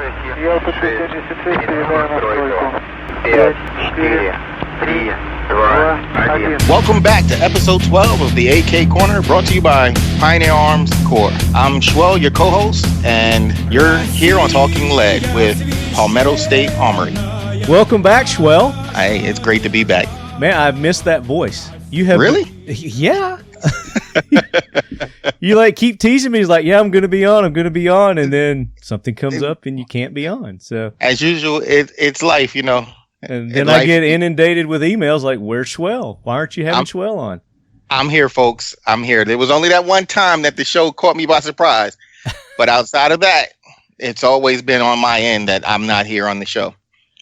Я подтверждение ситуации передаю настройку. 5, 4, 3, 2, 1. Welcome back to episode 12 of the AK Korner, brought to you by Pioneer Arms Corps. I'm Shwell, your co-host, and you're here on Talking Lead with Palmetto State Armory. Welcome back, Shwell. Hey, it's great to be back. Man, I've missed that voice. You have Really? Yeah. You keep teasing me. He's like, yeah, I'm going to be on. And then something comes up and you can't be on. So as usual, it's life, you know. And then I get inundated with emails like, where's Shwell? Why aren't you having Shwell on? I'm here, folks. I'm here. There was only that one time that the show caught me by surprise. But outside of that, it's always been on my end that I'm not here on the show.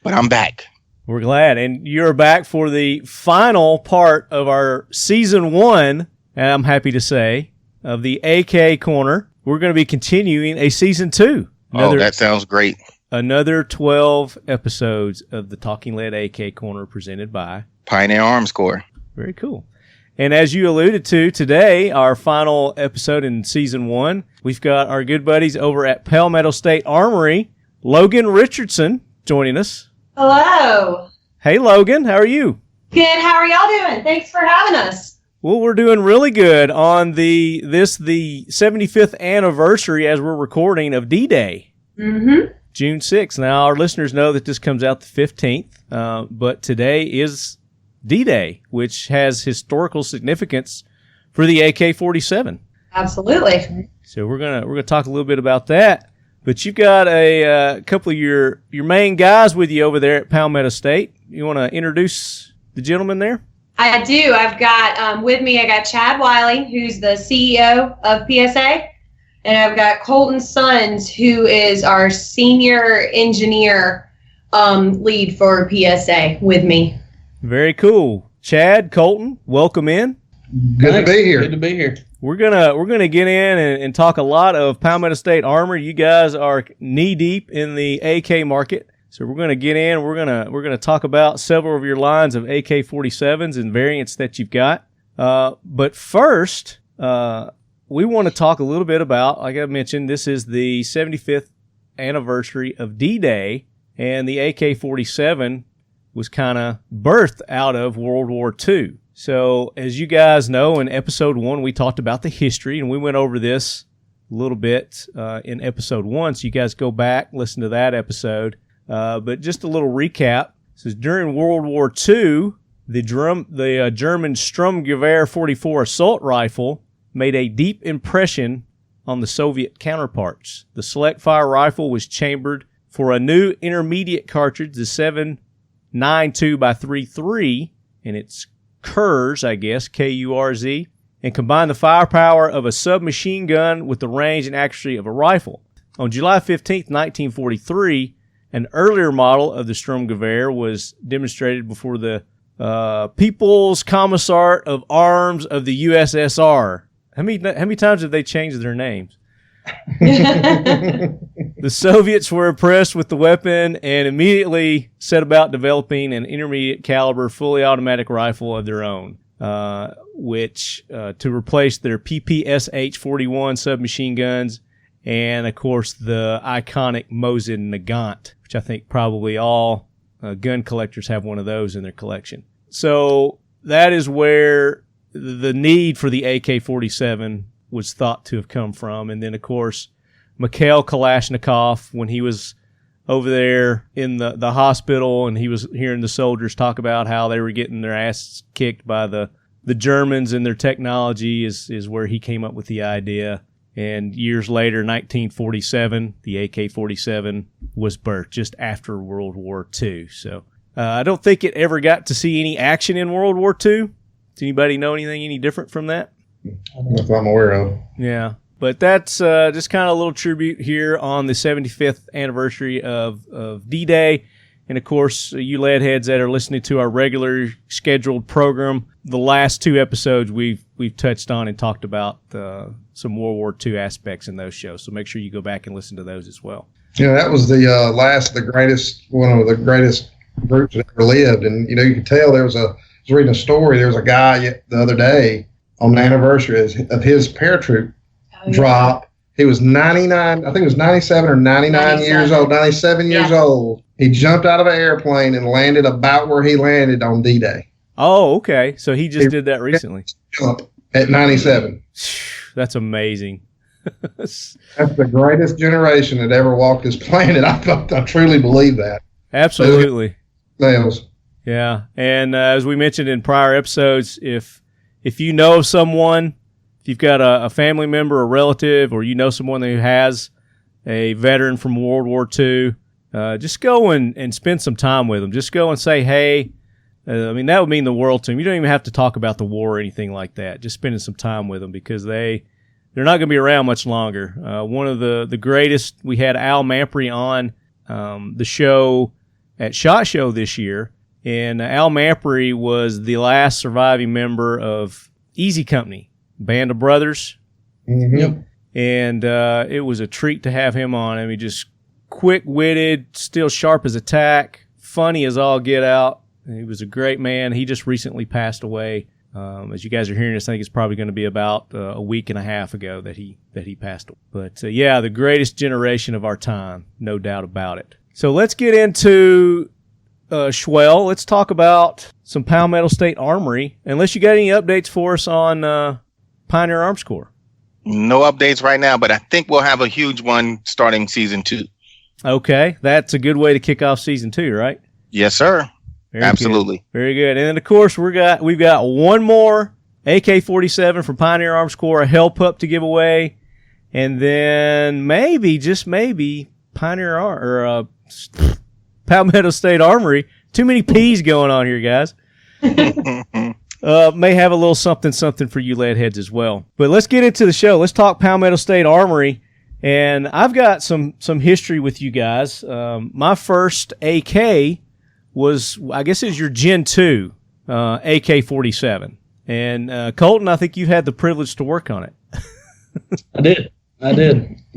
But I'm back. We're glad. And you're back for the final part of our season 1, and I'm happy to say, of the AK Korner. We're going to be continuing a season 2. That sounds great. Another 12 episodes of the Talking Lead AK Korner presented by Pioneer Arms Corps. Very cool. And as you alluded to today, our final episode in season 1, we've got our good buddies over at Palmetto State Armory, Logan Richardson, joining us. Hello. Hey, Logan. How are you? Good. How are y'all doing? Thanks for having us. Well, we're doing really good on the 75th anniversary as we're recording of D-Day. Mm-hmm. June 6th. Now, our listeners know that this comes out the 15th, but today is D-Day, which has historical significance for the AK-47. Absolutely. So we're gonna talk a little bit about that. But you've got a couple of your main guys with you over there at Palmetto State. You want to introduce the gentleman there? I do. I've got with me, I got Chad Wylie, who's the CEO of PSA. And I've got Colton Sons, who is our senior engineer lead for PSA with me. Very cool. Chad, Colton, welcome in. Good to be here. Good to be here. We're gonna get in and talk a lot of Palmetto State Armory. You guys are knee deep in the AK market, so we're gonna get in. We're gonna talk about several of your lines of AK-47s and variants that you've got. But first, we want to talk a little bit about, like I mentioned, this is the 75th anniversary of D-Day, and the AK-47 was kind of birthed out of World War II. So, as you guys know, in episode 1, we talked about the history, and we went over this a little bit in episode 1. So, you guys go back, listen to that episode. But just a little recap. It says, during World War II, the German Sturmgewehr 44 assault rifle made a deep impression on the Soviet counterparts. The select fire rifle was chambered for a new intermediate cartridge, the 7.92x33, and it's Kurz, I guess, K-U-R-Z, and combined the firepower of a submachine gun with the range and accuracy of a rifle. On July 15, 1943, an earlier model of the Sturmgewehr was demonstrated before the People's Commissariat of Arms of the USSR. How many times have they changed their names? The Soviets were impressed with the weapon and immediately set about developing an intermediate caliber fully automatic rifle of their own, which to replace their PPSH-41 submachine guns and, of course, the iconic Mosin Nagant, which I think probably all gun collectors have one of those in their collection. So that is where the need for the AK-47 was thought to have come from. And then, of course, Mikhail Kalashnikov, when he was over there in the hospital and he was hearing the soldiers talk about how they were getting their asses kicked by the Germans and their technology is where he came up with the idea. And years later, 1947, the AK-47 was birthed just after World War II. So I don't think it ever got to see any action in World War II. Does anybody know anything any different from that? If I'm aware of. Yeah. But that's just kind of a little tribute here on the 75th anniversary of D-Day. And, of course, you lead heads that are listening to our regular scheduled program, the last 2 episodes we've touched on and talked about some World War II aspects in those shows. So make sure you go back and listen to those as well. Yeah, that was the one of the greatest groups that ever lived. And, you could tell I was reading a story. There was a guy the other day on the anniversary of his paratroop drop. He was 99, I think it was 97 or 99 years old, 97 years old. He jumped out of an airplane and landed about where he landed on D-Day. Oh, okay. So he just did that recently. Jump at 97. That's amazing. That's the greatest generation that ever walked this planet. I truly believe that. Absolutely. Nails. Yeah. And as we mentioned in prior episodes, if you know of someone, if you've got a family member, a relative, or you know someone who has a veteran from World War II, just go and spend some time with them. Just go and say, hey, I mean, that would mean the world to them. You don't even have to talk about the war or anything like that. Just spending some time with them because they're not going to be around much longer. One of the greatest, we had Al Mampry on the show at SHOT Show this year, and Al Mampry was the last surviving member of Easy Company, Band of Brothers. Mm-hmm. Yep. And it was a treat to have him on. I mean, just quick-witted, still sharp as a tack, funny as all get out. He was a great man. He just recently passed away. As you guys are hearing this, I think it's probably going to be about a week and a half ago that he passed away. But yeah, the greatest generation of our time, no doubt about it. So let's get into Shwell. Let's talk about some Palmetto State Armory. Unless you got any updates for us on Pioneer Arms Corps. No updates right now, but I think we'll have a huge one starting season 2. Okay, that's a good way to kick off season 2, right? Yes, sir. Very Absolutely. Good. Very good. And then, of course, we've got one more AK-47 from Pioneer Arms Corps, a Hell Pup to give away, and then maybe, just maybe, Palmetto State Armory. Too many P's going on here, guys. May have a little something for you lead heads as well. But let's get into the show. Let's talk Palmetto State Armory. And I've got some history with you guys. My first AK was, I guess it's your Gen 2 AK-47. And Colton, I think you had the privilege to work on it. I did.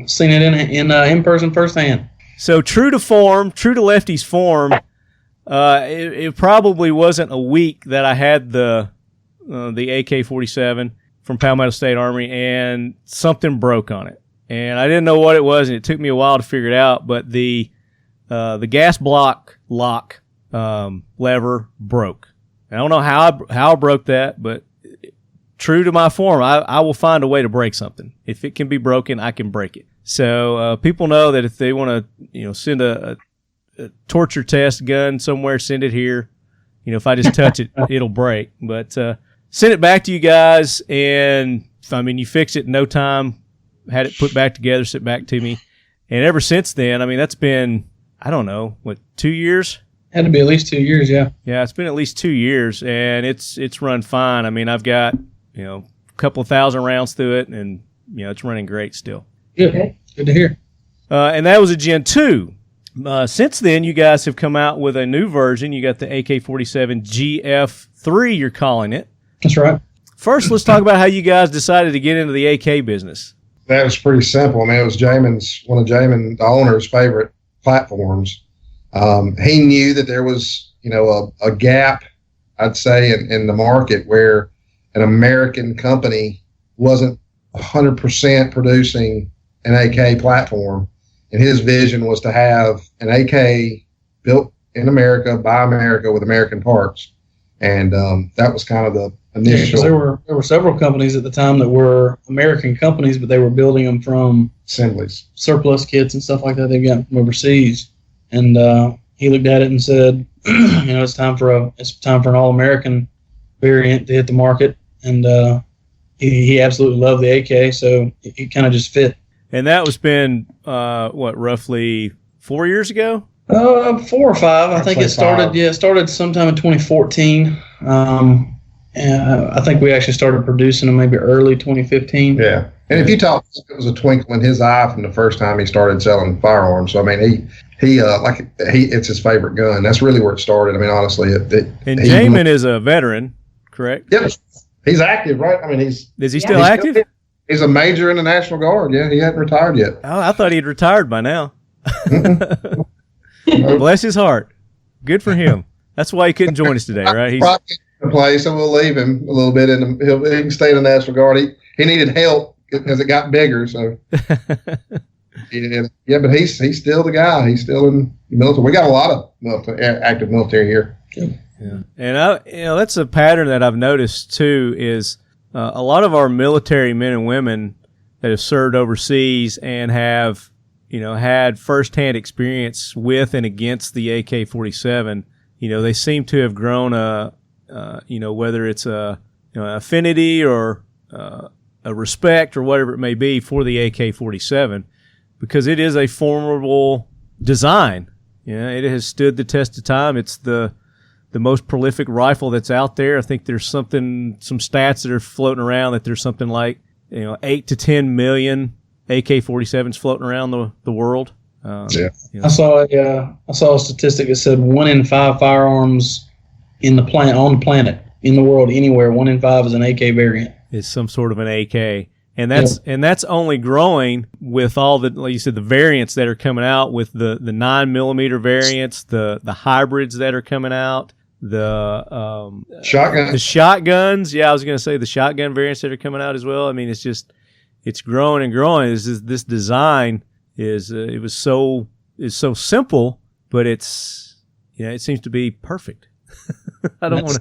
Seen it in person firsthand. So true to Lefty's form, it probably wasn't a week that I had the AK-47 from Palmetto State Armory, and something broke on it. And I didn't know what it was, and it took me a while to figure it out, but the gas block lock lever broke. I don't know how I broke that, but true to my form, I will find a way to break something. If it can be broken, I can break it. So people know that if they want to, send a torture test gun somewhere, send it here. If I just touch it, it'll break. But send it back to you guys, and you fix it in no time. Had it put back together, sent back to me, and ever since then, that's been, I don't know, 2 years? Had to be at least 2 years, yeah. Yeah, it's been at least 2 years, and it's run fine. I've got a couple of thousand rounds through it, and it's running great still. Good to hear. And that was a Gen 2. Since then, you guys have come out with a new version. You got the AK-47 GF3, you're calling it. That's right. First, let's talk about how you guys decided to get into the AK business. That was pretty simple. It was one of Jamin, the owner's favorite platforms. He knew that there was, a gap, I'd say, in the market where an American company wasn't 100% producing an AK platform. And his vision was to have an AK built in America, by America, with American parts. And that was kind of the initial. There were several companies at the time that were American companies, but they were building them from assemblies, surplus kits and stuff like that they got from overseas. And he looked at it and said, it's time for an all-American variant to hit the market. And he absolutely loved the AK, so it kind of just fit. And that was been roughly 4 years ago? 4 or 5. I think it started. Yeah, it started sometime in 2014. And I think we actually started producing them maybe early 2015. Yeah, and if you talk, it was a twinkle in his eye from the first time he started selling firearms. So it's his favorite gun. That's really where it started. Honestly, and Jamin is a veteran, correct? Yep, he's active, right? Is he still active? He's a major in the National Guard. Yeah, he hadn't retired yet. Oh, I thought he'd retired by now. Bless his heart. Good for him. That's why he couldn't join us today, right? He's play, so we'll leave him a little bit, and he can stay in the National Guard. He needed help as it got bigger. So yeah, but he's still the guy. He's still in the military. We got a lot of active military here. Yeah, and that's a pattern that I've noticed too. Is a lot of our military men and women that have served overseas and have had firsthand experience with and against the AK-47. They seem to have grown whether it's a affinity or a respect or whatever it may be for the AK-47, because it is a formidable design. It has stood the test of time. It's the most prolific rifle that's out there. I think there's some stats that are floating around that there's something like 8 to 10 million AK-47s floating around the world. Yeah. I saw a statistic that said 1 in 5 firearms on the planet, in the world, anywhere, 1 in 5 is an AK variant. It's some sort of an AK. And that's only growing with all the, like you said, the variants that are coming out, with the 9mm variants, the hybrids that are coming out, the shotguns. Yeah, I was going to say the shotgun variants that are coming out as well. I mean, it's growing and growing. This design is so simple, but it seems to be perfect. That's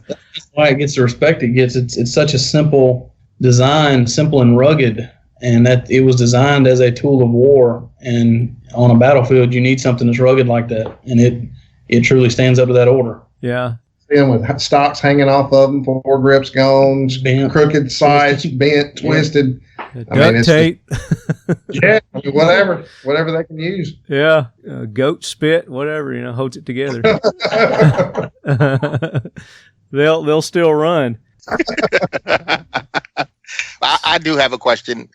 why it gets the respect it gets. It's such a simple design, simple and rugged, and that it was designed as a tool of war. And on a battlefield, you need something that's rugged like that, and it truly stands up to that order. Yeah. With stocks hanging off of them, foregrips gone, crooked sides, bent, twisted. Duct tape. Whatever they can use. Yeah, goat spit, whatever, holds it together. They'll still run. I do have a question.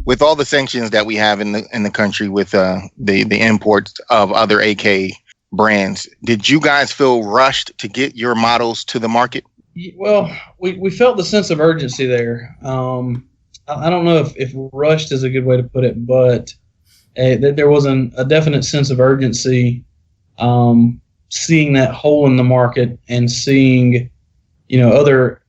With all the sanctions that we have in the country with the imports of other AK brands, did you guys feel rushed to get your models to the market? Well, we felt the sense of urgency there. I don't know if rushed is a good way to put it, but there was a definite sense of urgency, seeing that hole in the market and seeing, other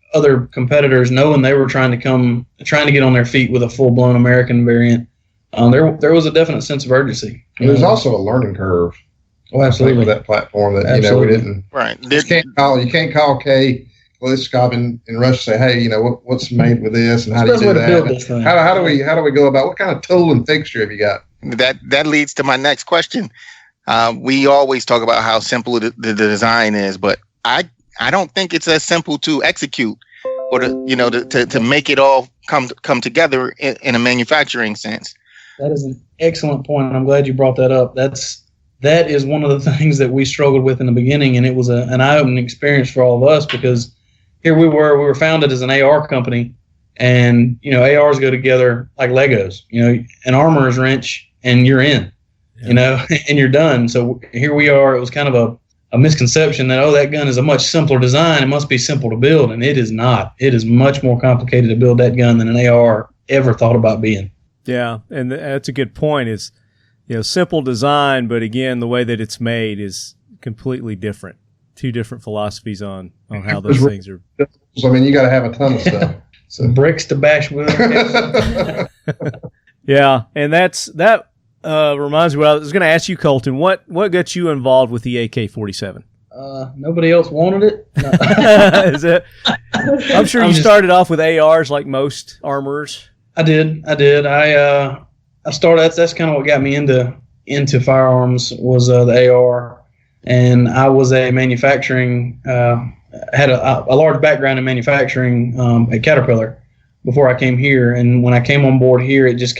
competitors knowing they were trying to get on their feet with a full-blown American variant. There was a definite sense of urgency. There's also a learning curve. Oh, absolutely. With that platform that we didn't. Right. You can't call K Liskov in Russia and say, hey, what's made with this and how do you do that? How do we go about, what kind of tool and fixture have you got? That leads to my next question. We always talk about how simple the design is, but I don't think it's as simple to execute or to make it all come together in a manufacturing sense. That is an excellent point, and I'm glad you brought that up. That is one of the things that we struggled with in the beginning, and it was an eye-opening experience for all of us, because here we were founded as an AR company, and ARs go together like Legos. An armorer's wrench and you're in, and you're done. So here we are. It was kind of a misconception that that gun is a much simpler design. It must be simple to build, and it is not. It is much more complicated to build that gun than an AR ever thought about being. Yeah, and that's a good point. Is simple design, but again, the way that it's made is completely different. Two different philosophies on how those things are. I mean, you got to have a ton of stuff. Some bricks to bash with. Yeah, and that reminds me. What I was going to ask you, Colton. What got you involved with the AK-47? Nobody else wanted it. No. Is it? I'm sure you started off with ARs like most armorers. I did. I started. That's kind of what got me into firearms was the AR, and I was a manufacturing. Had a large background in manufacturing at Caterpillar before I came here, and when I came on board here, it just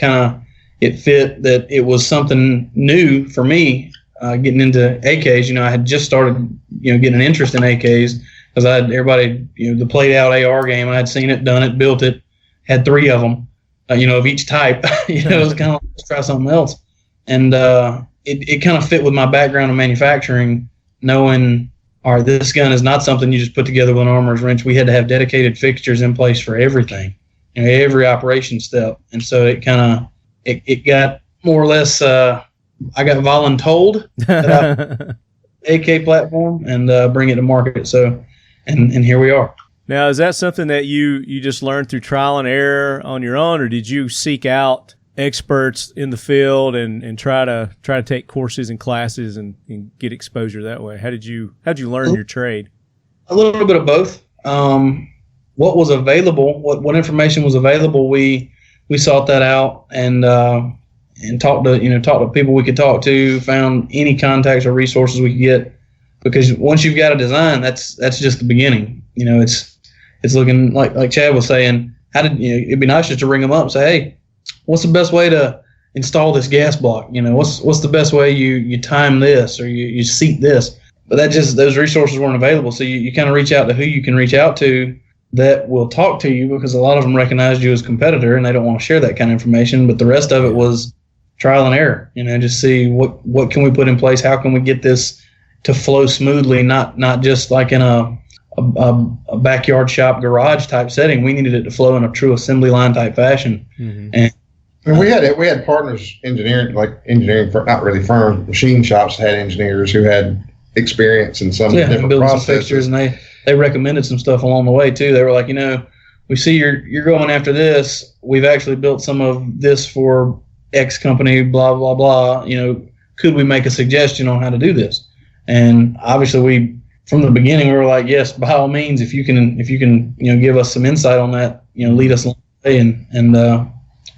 it fit that it was something new for me. Getting into AKs, I had just started, getting an interest in AKs because I had everybody, the played out AR game. I had seen it, done it, built it, had 3 of them. Of each type, it was kind of let's try something else. And it kind of fit with my background in manufacturing, knowing, all right, this gun is not something you just put together with an armorer's wrench. We had to have dedicated fixtures in place for everything, every operation step. And so it it got more or less, I got voluntold that AK platform and bring it to market. So, and here we are. Now, is that something that you just learned through trial and error on your own, or did you seek out experts in the field and try to take courses and classes and get exposure that way? How'd you learn your trade? A little bit of both. What was available, what information was available, we sought that out and talked to people we could talk to, found any contacts or resources we could get, because once you've got a design, that's just the beginning. It's looking like Chad was saying, it'd be nice just to ring them up and say, hey, what's the best way to install this gas block? What's the best way you time this or you seat this? But those resources weren't available. So you kind of reach out to who you can reach out to that will talk to you, because a lot of them recognized you as a competitor and they don't want to share that kind of information. But the rest of it was trial and error, just see what can we put in place? How can we get this to flow smoothly? Not just like in a backyard shop garage type setting. We needed it to flow in a true assembly line type fashion. Mm-hmm. And we had partners, engineering not really firms, machine shops had engineers who had experience in some different building processes. some fixtures, and they recommended some stuff along the way too. They were like, we see you're going after this. We've actually built some of this for X company, blah blah blah. Could we make a suggestion on how to do this? And obviously from the beginning we were like, yes, by all means, if you can give us some insight on that, lead us along the way, and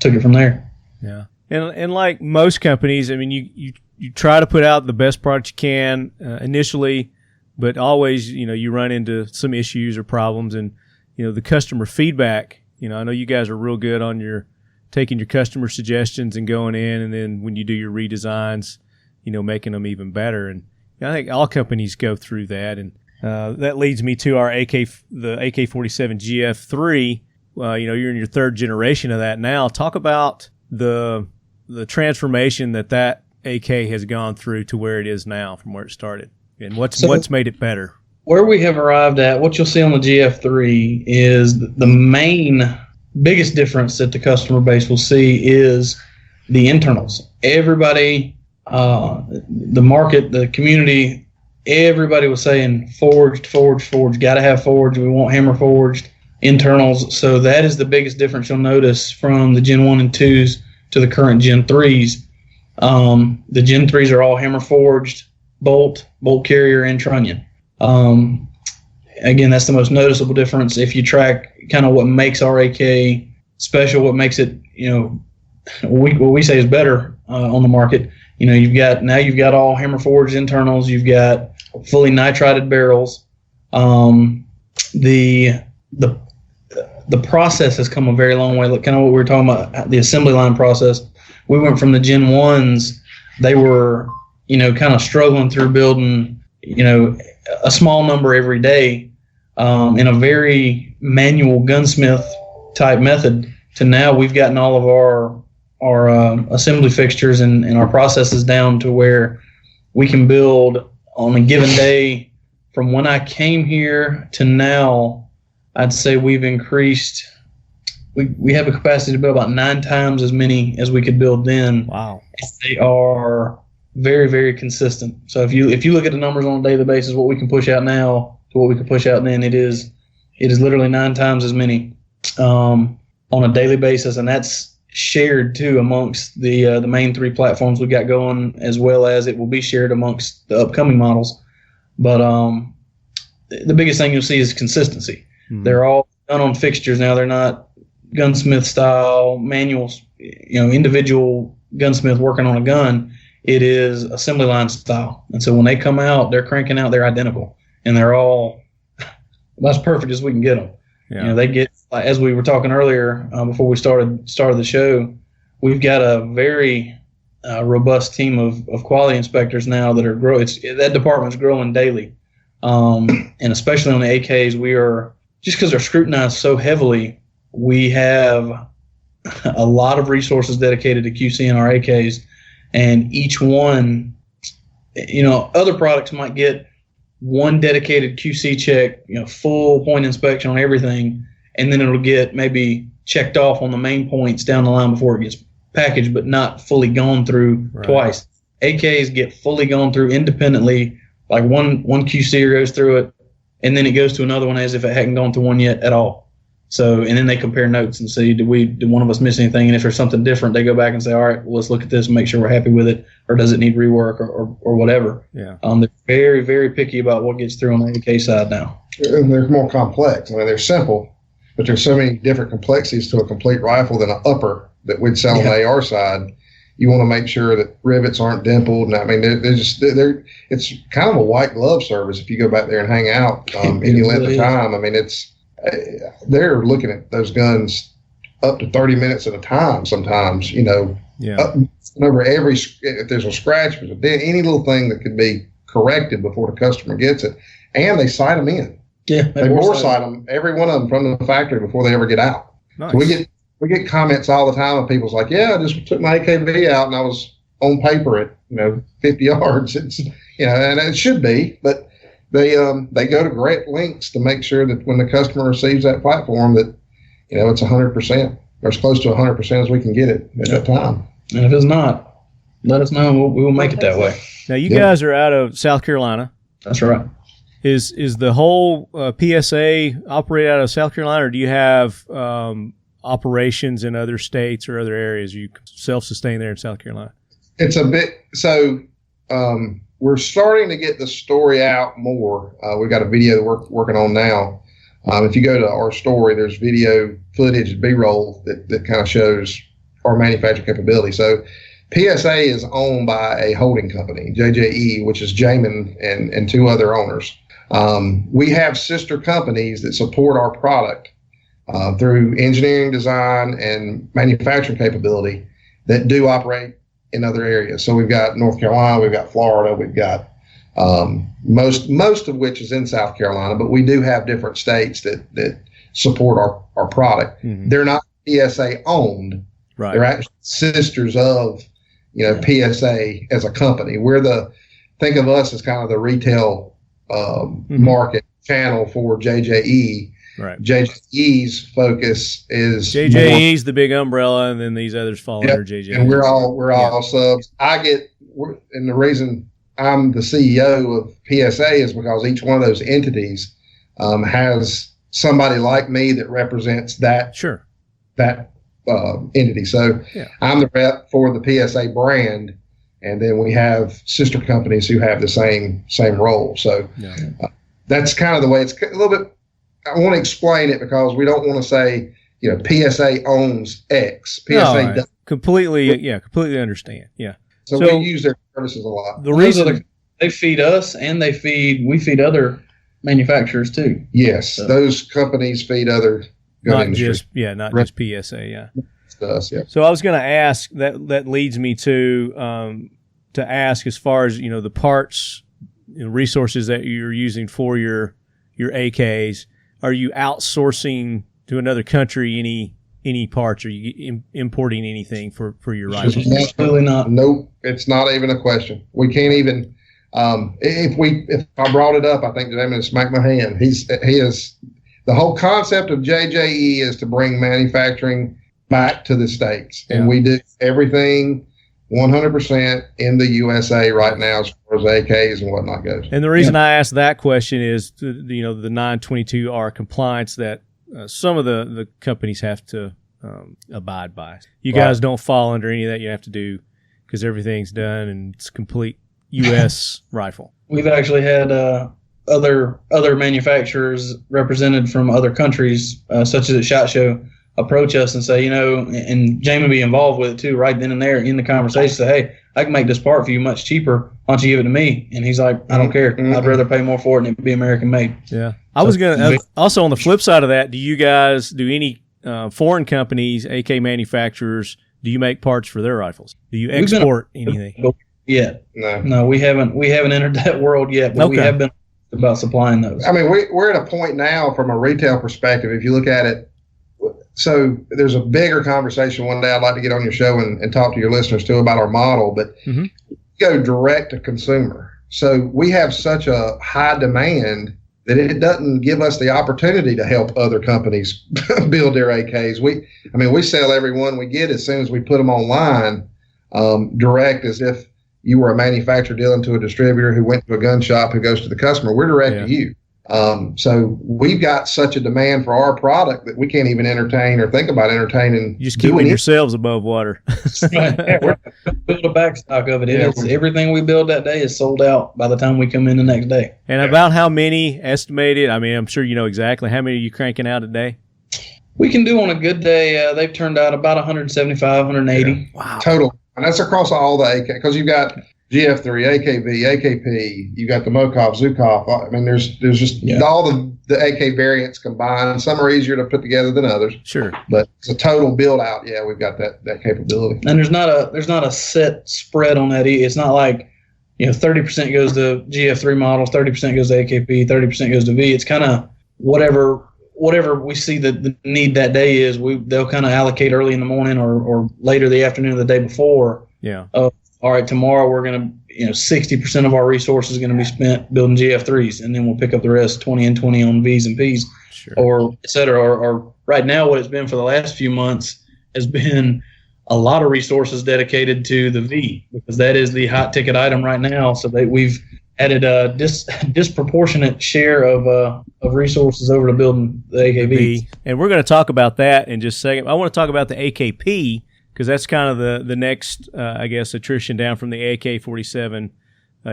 took it from there. Yeah. And like most companies, I mean, you try to put out the best product you can initially, but always, you run into some issues or problems, and, the customer feedback, I know you guys are real good on taking your customer suggestions and going in, and then when you do your redesigns, making them even better. And I think all companies go through that. And that leads me to our the AK-47 GF3. You're in your third generation of that now. Talk about the transformation that AK has gone through to where it is now from where it started, and what's made it better. Where we have arrived at, what you'll see on the GF3 is the biggest difference that the customer base will see is the internals. Everybody, the market, the community, everybody was saying forged, got to have forged. We want hammer forged internals. So that is the biggest difference you'll notice from the Gen 1 and 2s to the current Gen 3s. The Gen 3s are all hammer forged, bolt carrier, and trunnion. Again, that's the most noticeable difference. If you track kind of what makes our AK special, what makes it, what we say is better on the market, you've got all hammer forged internals, you've got fully nitrided barrels. The process has come a very long way. Look, kind of what we were talking about, the assembly line process. We went from the Gen 1s, they were, kind of struggling through building, a small number every day in a very manual gunsmith type method, to now we've gotten all of our assembly fixtures and our processes down to where we can build on a given day. From when I came here to now, I'd say we've increased. We have a capacity to build about 9 times as many as we could build then. Wow. They are very, very consistent. So if you look at the numbers on a daily basis, what we can push out now to what we could push out then, it is literally 9 times as many on a daily basis, and that's shared too amongst the main 3 platforms we got going, as well as it will be shared amongst the upcoming models. But the biggest thing you'll see is consistency. Mm-hmm. They're all done on fixtures now. They're not gunsmith style manuals, individual gunsmith working on a gun. It is assembly line style. And so when they come out, they're cranking out, they're identical, and they're all about as perfect as we can get them. Yeah. They get, as we were talking earlier before we started the show, we've got a very robust team of quality inspectors now that are growing. That department's growing daily, and especially on the AKs, we are, just because they're scrutinized so heavily, we have a lot of resources dedicated to QC in our AKs, and each one, other products might get one dedicated QC check, full point inspection on everything, and then it'll get maybe checked off on the main points down the line before it gets packaged, but not fully gone through twice. AKs get fully gone through independently. Like one QCer goes through it, and then it goes to another one as if it hadn't gone to one yet at all. So, and then they compare notes and see, did one of us miss anything? And if there's something different, they go back and say, all right, well, let's look at this and make sure we're happy with it, or does it need rework or whatever. Yeah. They're very, very picky about what gets through on the AK side now. And they're more complex. I mean, they're simple, but there's so many different complexities to a complete rifle than an upper that we'd sell on the AR side. You want to make sure that rivets aren't dimpled. And I mean, it's kind of a white glove service if you go back there and hang out any length of time. I mean, they're looking at those guns up to 30 minutes at a time sometimes, over if there's a scratch, if there's a dent, any little thing that could be corrected before the customer gets it. And they sight them in. Yeah. They bore sight them, every one of them from the factory before they ever get out. Nice. So we get comments all the time of people's like, yeah, I just took my AKV out and I was on paper at 50 yards. It's and it should be, but they go to great lengths to make sure that when the customer receives that platform that it's 100% or as close to 100% as we can get it at that time. And if it's not, let us know. We will make it that way. Now you guys are out of South Carolina. That's right. Is the whole PSA operate out of South Carolina, or do you have operations in other states or other areas? You self-sustain there in South Carolina? It's a bit so. We're starting to get the story out more. We've got a video that we're working on now. If you go to our story, there's video footage, B-roll that kind of shows our manufacturing capability. So PSA is owned by a holding company, JJE, which is Jamin and two other owners. We have sister companies that support our product through engineering, design, and manufacturing capability that do operate in other areas. So we've got North Carolina, we've got Florida, we've got most of which is in South Carolina, but we do have different states that support our product. Mm-hmm. They're not PSA owned. Right. They're actually sisters of PSA as a company. Think of us as kind of the retail market channel for JJE. Right. JJE's focus is JJE's the big umbrella, and then these others fall under JJE. And we're all subs. And the reason I'm the CEO of PSA is because each one of those entities has somebody like me that represents that entity. So I'm the rep for the PSA brand, and then we have sister companies who have the same role. So that's kind of the way it's a little bit. I want to explain it because we don't want to say, PSA owns X. PSA does. Completely understand. Yeah. So we use their services a lot. The reason they feed us and we feed other manufacturers too. Yes. So those companies feed other gun industries. Not just PSA. Yeah. Us, yeah. So I was going to ask that leads me to ask as far as, the parts, resources that you're using for your AKs. Are you outsourcing to another country any parts? Are you importing anything for your rifles? Absolutely not. Nope. It's not even a question. We can't even. If I brought it up, I think that I'm going to smack my hand. He is the whole concept of JJE is to bring manufacturing back to the States, and we do everything 100% in the USA right now as far as AKs and whatnot goes. And the reason I asked that question is, the 922R compliance that some of the companies have to abide by. You guys don't fall under any of that you have to do because everything's done and it's a complete U.S. rifle. We've actually had other manufacturers represented from other countries, such as at SHOT Show, approach us and say, and Jamie be involved with it too, right then and there in the conversation, say, hey, I can make this part for you much cheaper. Why don't you give it to me? And he's like, I don't care. I'd rather pay more for it and it be American made. Yeah. I was going to, also on the flip side of that, do you guys, do any foreign companies, AK manufacturers, do you make parts for their rifles? Do you export anything? Yeah. No, we haven't entered that world yet, but we have been about supplying those. I mean, we're at a point now from a retail perspective, if you look at it. So there's a bigger conversation one day I'd like to get on your show and talk to your listeners too about our model, but go direct to consumer. So we have such a high demand that it doesn't give us the opportunity to help other companies build their AKs. We sell every one we get as soon as we put them online, direct, as if you were a manufacturer dealing to a distributor who went to a gun shop who goes to the customer. We're direct to you. So we've got such a demand for our product that we can't even entertain or think about entertaining. You just keeping yourselves above water. Yeah, we're build a backstock of it. It's everything we build that day is sold out by the time we come in the next day. And about how many estimated? I mean, I'm sure you know exactly how many are you cranking out a day? We can do on a good day. They've turned out about 175, 180. Yeah. Wow. Total. And that's across all the AK, because you've got GF3, AKV, AKP, you got the Mokov, Zukov. I mean, there's just all the AK variants combined. Some are easier to put together than others. Sure. But it's a total build out. Yeah, we've got that capability. And there's not a set spread on that. It's not like, 30% goes to GF3 models, 30% goes to AKP, 30% goes to V. It's kind of whatever we see the need that day is. They'll kind of allocate early in the morning or later the afternoon of the day before. Yeah. All right, tomorrow we're going to, 60% of our resources is going to be spent building GF3s, and then we'll pick up the rest, 20 and 20 on Vs and Ps, sure. or et cetera. Or right now, what it's been for the last few months has been a lot of resources dedicated to the V, because that is the hot ticket item right now. So we've added a disproportionate share of resources over to building the AKVs. And we're going to talk about that in just a second. I want to talk about the AKP, because that's kind of the next, I guess, attrition down from the AK-47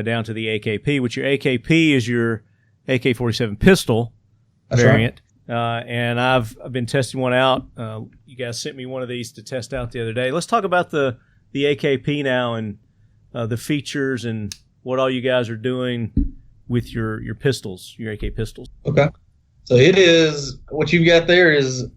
down to the AKP, which your AKP is your AK-47 pistol variant. Right. And I've been testing one out. You guys sent me one of these to test out the other day. Let's talk about the AKP now and the features and what all you guys are doing with your pistols, your AK pistols. Okay. So it is, what you've got there is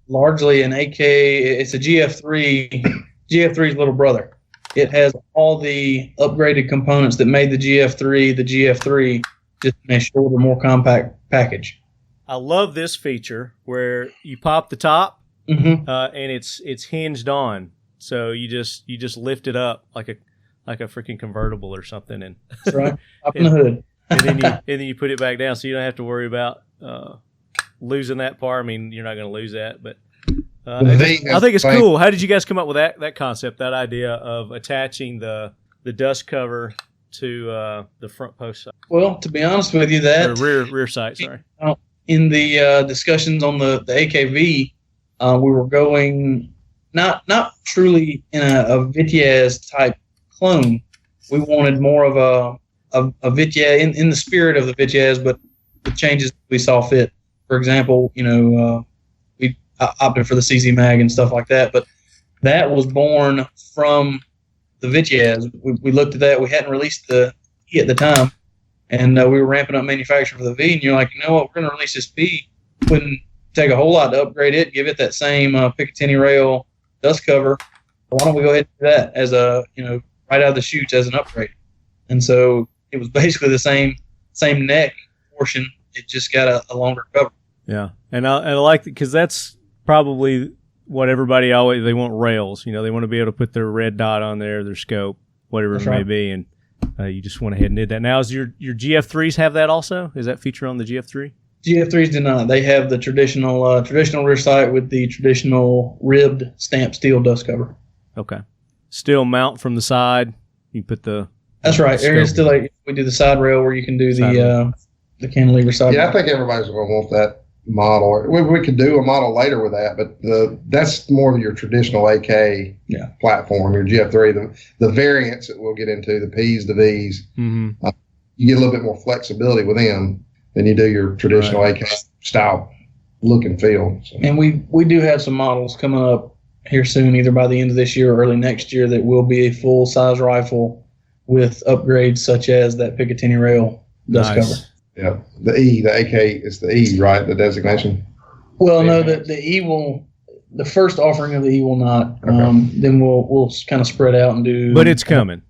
largely an AK. It's a GF3's little brother. It has all the upgraded components that made the GF3 just in a shorter, more compact package. I love this feature where you pop the top and it's hinged on, so you just lift it up like a freaking convertible or something, and that's right, up in the hood, and then you put it back down, so you don't have to worry about losing that part. I mean, you're not going to lose that, but I think it's cool. How did you guys come up with that concept, that idea of attaching the dust cover to the front post side? Well, to be honest with you, that rear sight. Sorry. In the discussions on the AKV, we were going not truly in a Vityaz type clone. We wanted more of a Vityaz in the spirit of the Vityaz, but the changes we saw fit. For example, we opted for the CZ mag and stuff like that, but that was born from the Vityaz. We looked at that. We hadn't released the E at the time, and we were ramping up manufacturing for the V, and you're like, you know what, we're going to release this P. Wouldn't take a whole lot to upgrade it, give it that same Picatinny rail dust cover. Why don't we go ahead and do that as a, right out of the chutes as an upgrade? And so it was basically the same neck portion. It just got a longer cover. Yeah, and I like it because that's probably what everybody they want rails. They want to be able to put their red dot on there, their scope, whatever it may be, and you just went ahead and did that. Now, is your GF3s have that also? Is that feature on the GF3? GF3s do not. They have the traditional rear sight with the traditional ribbed stamped steel dust cover. Okay. Still mount from the side. You put the. That's right. There is still we do the side rail where you can do the cantilever side. Yeah, I think everybody's going to want that model. We could do a model later with that, but that's more of your traditional AK platform, your GF3. The variants that we'll get into, the Ps, the Vs, you get a little bit more flexibility with them than you do your traditional AK style look and feel. So. And we do have some models coming up here soon, either by the end of this year or early next year, that will be a full-size rifle with upgrades such as that Picatinny rail dust cover. Yeah, the AK is the E, right? The designation. Well, no, the E will. The first offering of the E will not. Okay. Then we'll kind of spread out and do. But it's coming.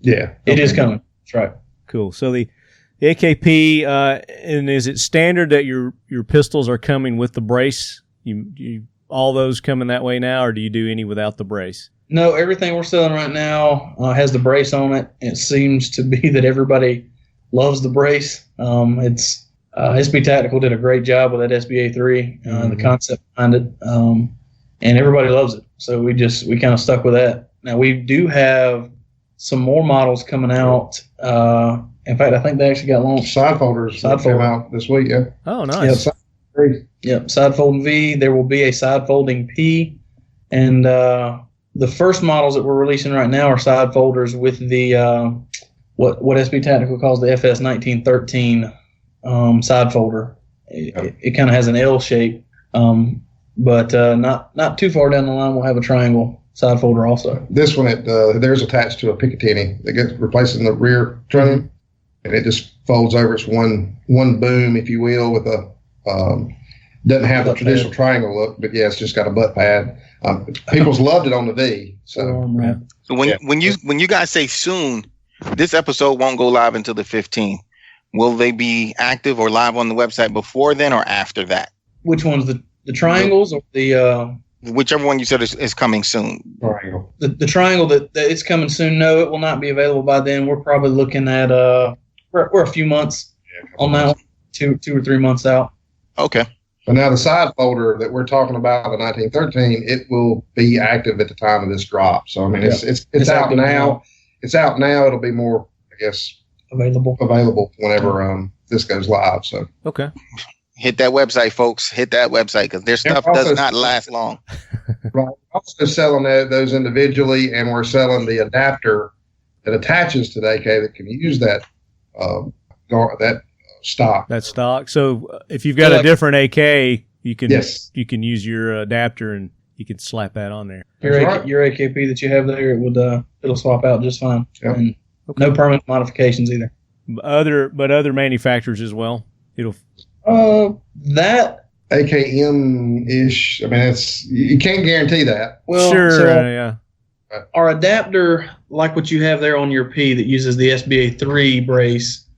Yeah, it is coming. That's right. Cool. So the AKP, and is it standard that your pistols are coming with the brace? You all those coming that way now, or do you do any without the brace? No, everything we're selling right now has the brace on it. It seems to be that everybody loves the brace. It's SB Tactical did a great job with that SBA3, the concept behind it, and everybody loves it. So we kind of stuck with that. Now we do have some more models coming out In fact, I think they actually got launched. Side folders came out this week. Yeah. Oh, nice. Yep, side folding V. There will be a side folding P, and the first models that we're releasing right now are side folders with the what SB Tactical calls the FS 1913 side folder. It kind of has an L shape, but not too far down the line we'll have a triangle side folder also. This one, there's attached to a Picatinny that gets replacing the rear trunnion, and it just folds over. It's one boom, if you will, with a doesn't have the traditional triangle look, but yeah, it's just got a butt pad. People's loved it on the V. So when you guys say soon, this episode won't go live until the 15th. Will they be active or live on the website before then or after that? Which one's the triangles or the whichever one you said is coming soon? Triangle. The triangle that it's coming soon. No, it will not be available by then. We're probably looking at we're a few months on that one, 2 or 3 months out. Okay. But now the side folder that we're talking about, the 1913, it will be active at the time of this drop. So I mean, it's out now. It's out now. It'll be more, I guess, available whenever this goes live. So okay, hit that website, folks. Hit that website because their stuff does not last long. Right. We're also selling those individually, and we're selling the adapter that attaches to the AK that can use that stock. That stock. So if you've got a different AK, you can use your adapter and you can slap that on there. Your AKP that you have there, it'll swap out just fine. Yep. And no permanent modifications either. Other manufacturers as well. It'll that AKM ish. I mean, you can't guarantee that. Well, sure, so yeah. Our adapter, like what you have there on your P that uses the SBA 3 brace,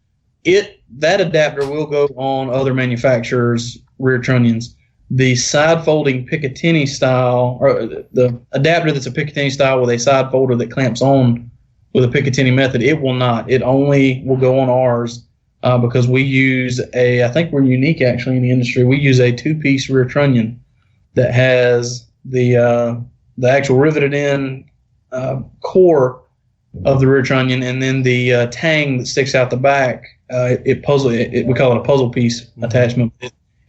that adapter will go on other manufacturers' rear trunnions. The side folding Picatinny style, or the adapter that's a Picatinny style with a side folder that clamps on with a Picatinny method, it will not. It only will go on ours because we use I think we're unique actually in the industry. We use a 2-piece rear trunnion that has the actual riveted in core of the rear trunnion, and then the tang that sticks out the back. We call it a puzzle piece attachment.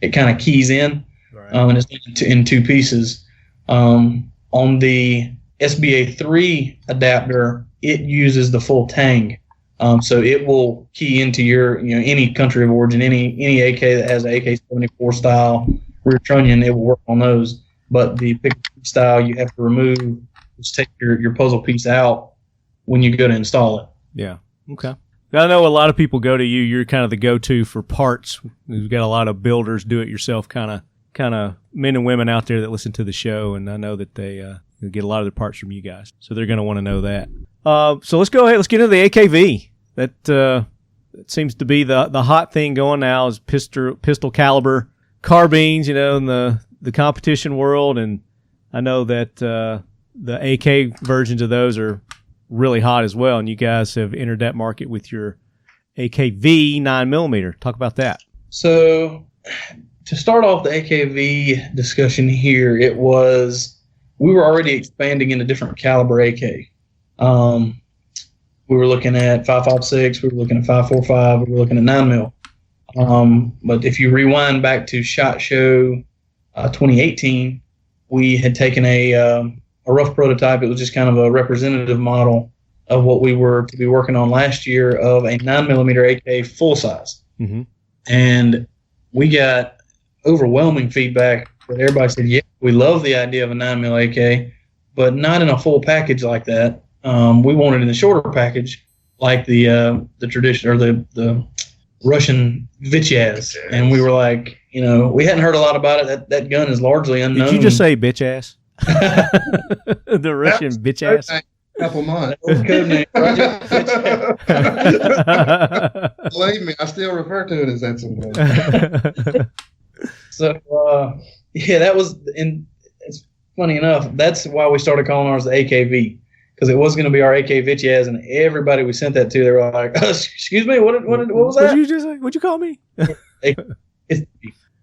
It kind of keys in, and it's in 2 pieces. On the SBA 3 adapter, it uses the full tang, so it will key into your any country of origin, any AK that has an AK-74 style rear trunnion, it will work on those. But the Picatinny style, you have to remove, just take your puzzle piece out when you go to install it. Yeah. Okay. I know a lot of people go to you. You're kind of the go-to for parts. We've got a lot of builders, do-it-yourself kind of men and women out there that listen to the show, and I know that they get a lot of their parts from you guys. So they're going to want to know that. So let's go ahead. Let's get into the AKV. That seems to be the hot thing going now is pistol caliber carbines, in the competition world, and I know that the AK versions of those are really hot as well, and you guys have entered that market with your AKV 9mm. Talk about that. So to start off the AKV discussion here, we were already expanding into different caliber AK. We were looking at 5.56, we were looking at 5.45, we were looking at 9mm. But if you rewind back to SHOT Show 2018, we had taken a rough prototype. It was just kind of a representative model of what we were to be working on last year of a 9mm AK full size. Mm-hmm. And we got overwhelming feedback that everybody said, yeah, we love the idea of a 9mm AK, but not in a full package like that. We wanted it in a shorter package like the tradition or the Russian Vityaz. And we were like, we hadn't heard a lot about it. That gun is largely unknown. Did you just say bitch ass? The Russian bitch ass. Couple months. Code name. Believe me, I still refer to it as that sometimes. So that was, and it's funny enough, that's why we started calling ours the AKV, because it was going to be our AK Vityaz, and everybody we sent that to, they were like, "Excuse me, what was that? What did you just say? What'd you call me?"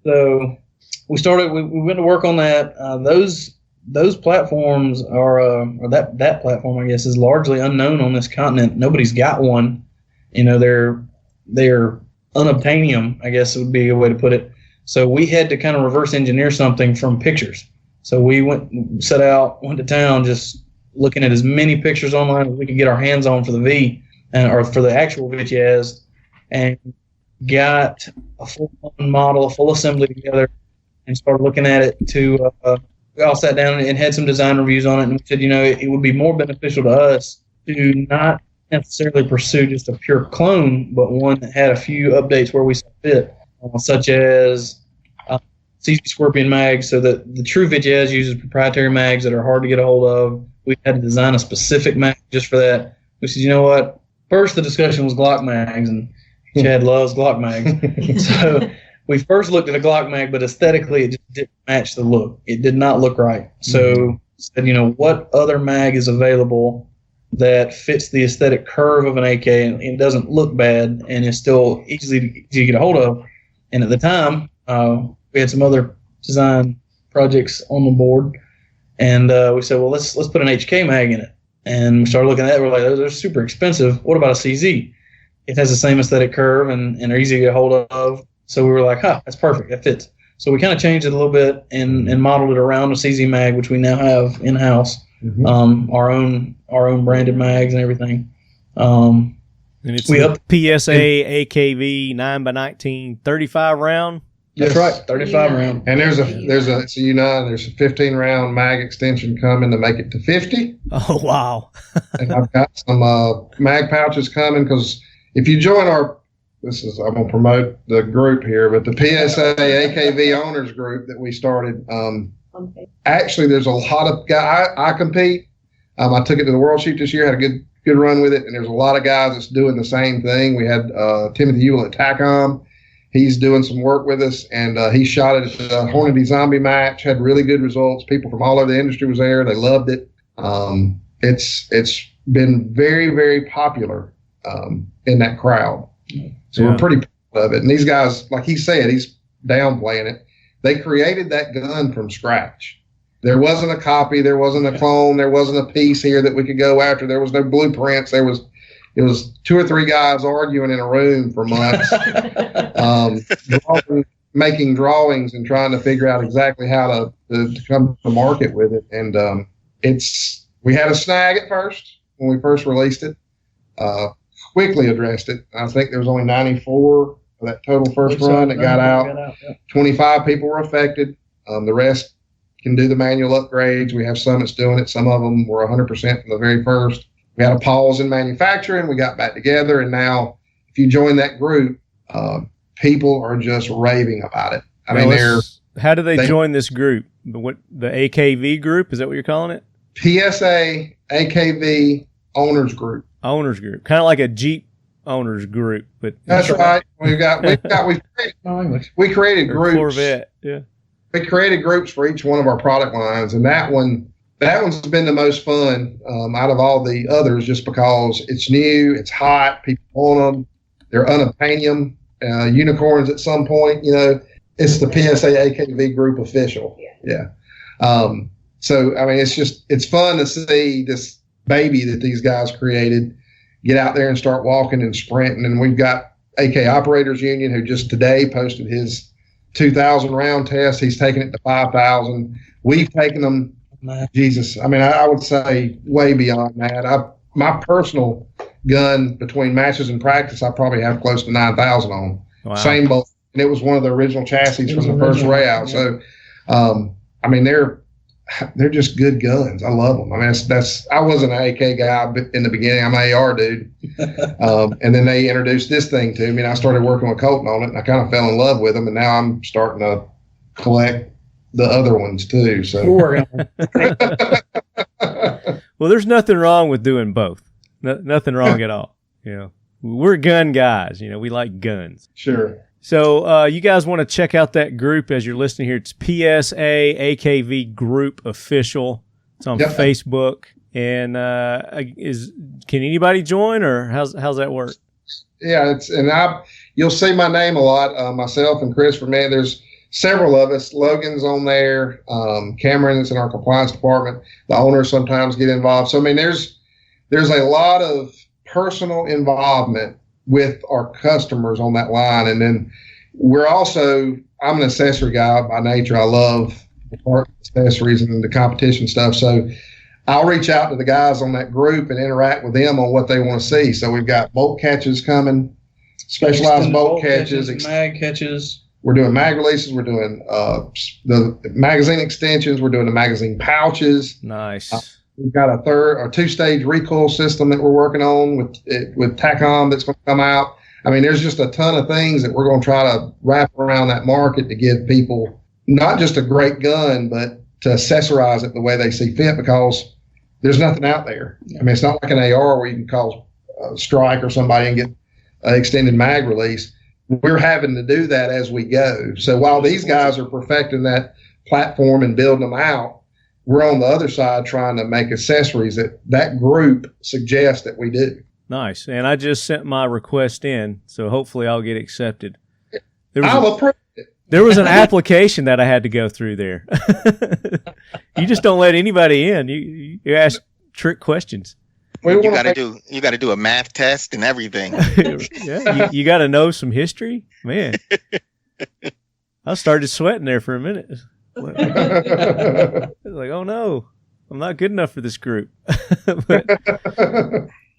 So we started. We went to work on that. Those platforms are, or that platform, I guess, is largely unknown on this continent. Nobody's got one, they're unobtainium, I guess would be a way to put it. So we had to kind of reverse engineer something from pictures. So we went to town, just looking at as many pictures online as we could get our hands on for the V, or for the actual Vityaz, and got a full model, a full assembly together, and started looking at it. We all sat down and had some design reviews on it, and we said, it would be more beneficial to us to not necessarily pursue just a pure clone, but one that had a few updates where we saw fit, such as CZ Scorpion mags. So that the true Vityaz uses proprietary mags that are hard to get a hold of. We had to design a specific mag just for that. We said, you know what? First, the discussion was Glock mags, and Chad loves Glock mags. So we first looked at a Glock mag, but aesthetically it just didn't match the look. It did not look right. So said, what other mag is available that fits the aesthetic curve of an AK and it doesn't look bad and is still easy to get a hold of? And at the time, we had some other design projects on the board, and we said, well, let's put an HK mag in it. And we started looking at it. We're like, those are super expensive. What about a CZ? It has the same aesthetic curve and are easy to get a hold of. So we were like, that's perfect. That fits. So we kind of changed it a little bit and modeled it around a CZ mag, which we now have in-house, our own branded mags and everything. And it's the PSA AKV 9x19 35 round. That's right, 35 round. And there's a 15 round mag extension coming to make it to 50. Oh wow! And I've got some mag pouches coming, because if you join I'm gonna promote the group here, but the PSA AKV owners group that we started. Actually, there's a lot of guys. I compete. I took it to the World Shoot this year. Had a good run with it, and there's a lot of guys that's doing the same thing. We had Timothy Ewell at Occam. He's doing some work with us, and he shot it at the Hornady Zombie match, had really good results. People from all over the industry was there. They loved it. It's been very, very popular in that crowd. So we're pretty proud of it. And these guys, like he said, he's downplaying it. They created that gun from scratch. There wasn't a copy. There wasn't a clone. There wasn't a piece here that we could go after. There was no blueprints. It was 2 or 3 guys arguing in a room for months, making drawings and trying to figure out exactly how to come to market with it. And we had a snag at first when we first released it. Quickly addressed it. I think there was only 94 for that total first run that got out. 25 people were affected. The rest can do the manual upgrades. We have some that's doing it. Some of them were 100% from the very first. We had a pause in manufacturing. We got back together, and now if you join that group, people are just raving about it. How do they join this group? The AKV group? Is that what you're calling it? PSA AKV owners group. Owners group, kind of like a Jeep owners group, but that's right. We created groups. Corvette, yeah. We created groups for each one of our product lines, and that one's been the most fun out of all the others, just because it's new, it's hot, people want them, they're unobtainium unicorns at some point. It's the PSA AKV group official. Yeah. So it's fun to see this baby that these guys created get out there and start walking and sprinting. And we've got AK Operators Union, who just today posted his 2,000 round test. He's taken it to 5,000. We've taken them, I would say way beyond that. My personal gun, between matches and practice, I probably have close to 9,000 on. Wow. Same bolt. And it was one of the original chassis from the first layout. So, they're just good guns. I love them. I wasn't an AK guy in the beginning. I'm an AR dude. And then they introduced this thing to me, and I started working with Colton on it, and I kind of fell in love with them, and now I'm starting to collect the other ones too. So, well, there's nothing wrong with doing both. Nothing wrong at all. We're gun guys. We like guns. Sure. So you guys want to check out that group as you're listening here. It's PSA AKV Group Official. It's on Facebook. And can anybody join, or how's that work? Yeah, you'll see my name a lot. Myself and Christopher, man. There's several of us. Logan's on there. Cameron's in our compliance department. The owners sometimes get involved. So there's a lot of personal involvement with our customers on that line. And then I'm an accessory guy by nature. I love the part accessories and the competition stuff. So I'll reach out to the guys on that group and interact with them on what they want to see. So we've got bolt catches coming, specialized bolt catches, mag catches. We're doing mag releases. We're doing the magazine extensions. We're doing the magazine pouches. Nice. We've got a 2-stage recoil system that we're working on with Occam that's going to come out. I mean, there's just a ton of things that we're going to try to wrap around that market to give people not just a great gun, but to accessorize it the way they see fit, because there's nothing out there. I mean, it's not like an AR where you can call a strike or somebody and get an extended mag release. We're having to do that as we go. So while these guys are perfecting that platform and building them out, we're on the other side trying to make accessories that group suggests that we do. Nice. And I just sent my request in, so hopefully I'll get accepted. I'll approve it. There was an application that I had to go through there. You just don't let anybody in. You ask trick questions. You got to do a math test and everything. Yeah, you got to know some history, man. I started sweating there for a minute. Like, oh no, I'm not good enough for this group.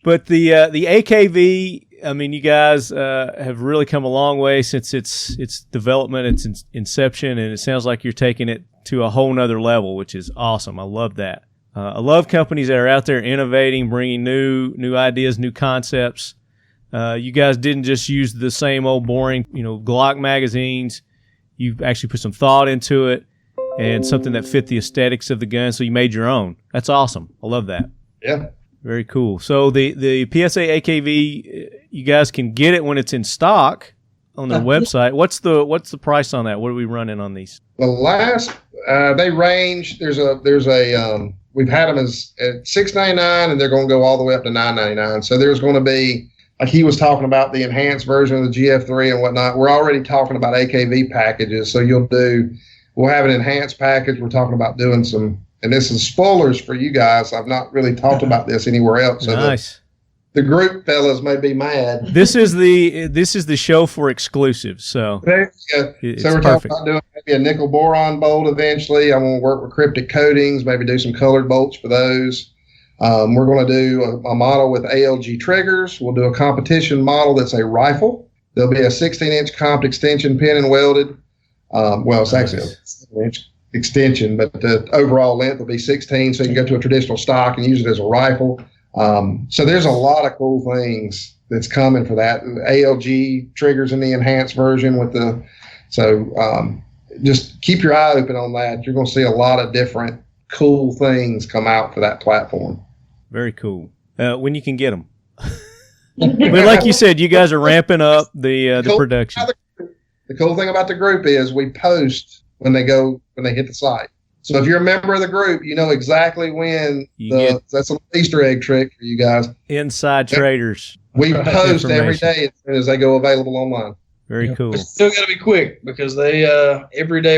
But the AKV, I mean, you guys have really come a long way since its development, its inception, and it sounds like you're taking it to a whole nother level, which is awesome. I love that. I love companies that are out there innovating, bringing new ideas, new concepts. You guys didn't just use the same old boring, Glock magazines. You actually put some thought into it and something that fit the aesthetics of the gun, so you made your own. That's awesome. I love that. Yeah. Very cool. So the PSA AKV, you guys can get it when it's in stock on their website. What's the price on that? What are we running on these? The last they range. There's a we've had them as at $6.99, and they're going to go all the way up to $9.99. So there's going to be, like he was talking about, the enhanced version of the GF3 and whatnot. We're already talking about AKV packages. So we'll have an enhanced package. We're talking about doing some. And this is spoilers for you guys. I've not really talked about this anywhere else. So nice. The group fellas may be mad. This is the show for exclusives. So there you go. So we're talking about doing maybe a nickel boron bolt eventually. I want to work with cryptic coatings, maybe do some colored bolts for those. We're going to do a model with ALG triggers. We'll do a competition model that's a rifle. There'll be a 16-inch comped extension pin and welded. It's actually a 7-inch extension, but the overall length will be 16, so you can go to a traditional stock and use it as a rifle. So there's a lot of cool things that's coming for that. ALG triggers in the enhanced version just keep your eye open on that. You're going to see a lot of different cool things come out for that platform. Very cool. When you can get them. But like you said, you guys are ramping up the production. The cool thing about the group is we post when they hit the site. So if you're a member of the group, you know exactly when that's an Easter egg trick for you guys. Inside traders. We post every day as soon as they go available online. Very cool. But still got to be quick, because they every day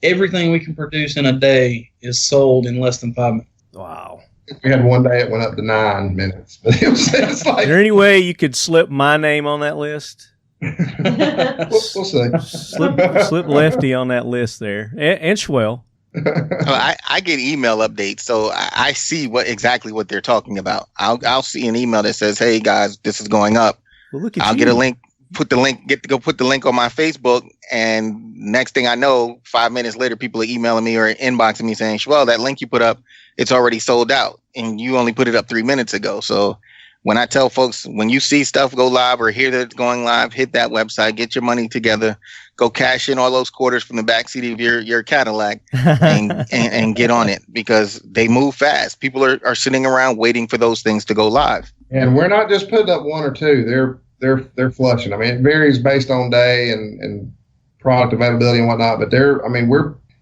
everything we can produce in a day is sold in less than 5 minutes. Wow. We had one day it went up to 9 minutes. But it's like, is there any way you could slip my name on that list? we'll see. Slip Lefty on that list there, and Shwell. I get email updates, so I see exactly what they're talking about. I'll see an email that says, "Hey guys, this is going up." Well, look at I'll get a link, put the link on my Facebook, and next thing I know, 5 minutes later, people are emailing me or inboxing me saying, "Shwell, that link you put up, it's already sold out, and you only put it up 3 minutes ago." So when I tell folks, when you see stuff go live or hear that it's going live, hit that website, get your money together, go cash in all those quarters from the backseat of your Cadillac and get on it, because they move fast. People are sitting around waiting for those things to go live. And we're not just putting up one or two. They're flushing. I mean, it varies based on day and product availability and whatnot, but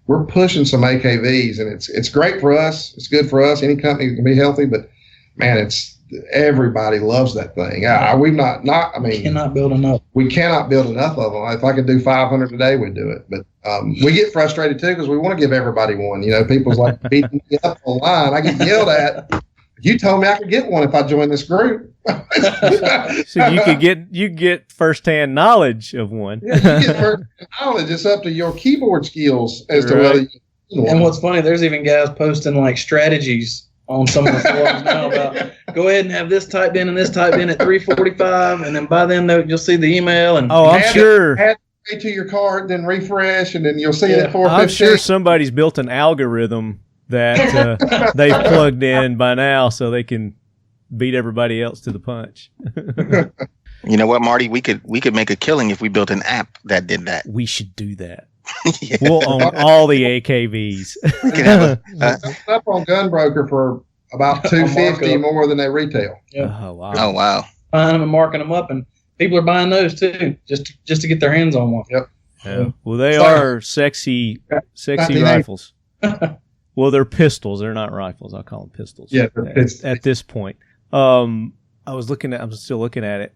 we're pushing some AKVs, and it's great for us. It's good for us. Any company can be healthy, but man, everybody loves that thing. We cannot build enough. We cannot build enough of them. If I could do 500 today, we'd do it. But we get frustrated too, because we want to give everybody one. People's like beating me up online. I get yelled at. You told me I could get one if I joined this group. So you get firsthand knowledge of one. Yeah, you get first knowledge. It's up to your keyboard skills as to Right. whether you And what's funny, there's even guys posting like strategies on some of the forums now about go ahead and have this typed in and this typed in at 3:45, and then by then you'll see the email. And Oh, I'm sure. Add it to your card, then refresh, and then you'll see it at 4:15. I'm sure somebody's built an algorithm that they've plugged in by now so they can beat everybody else to the punch. You know what, Marty? We could make a killing if we built an app that did that. We should do that. Yeah. We'll own all the AKVs. We could have It's up on Gunbroker for about $250 more than they retail. Yeah. Oh, wow. oh wow. buying them and marking them up, and people are buying those too, just to get their hands on one. Yep. Yeah. Well, they are sexy rifles. Well, they're pistols. They're not rifles. I'll call them pistols. Yeah, at this point. I'm still looking at it.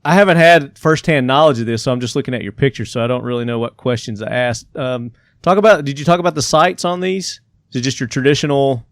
I haven't had firsthand knowledge of this, so I'm just looking at your picture, so I don't really know what questions I asked. Did you talk about the sights on these? Is it just your traditional?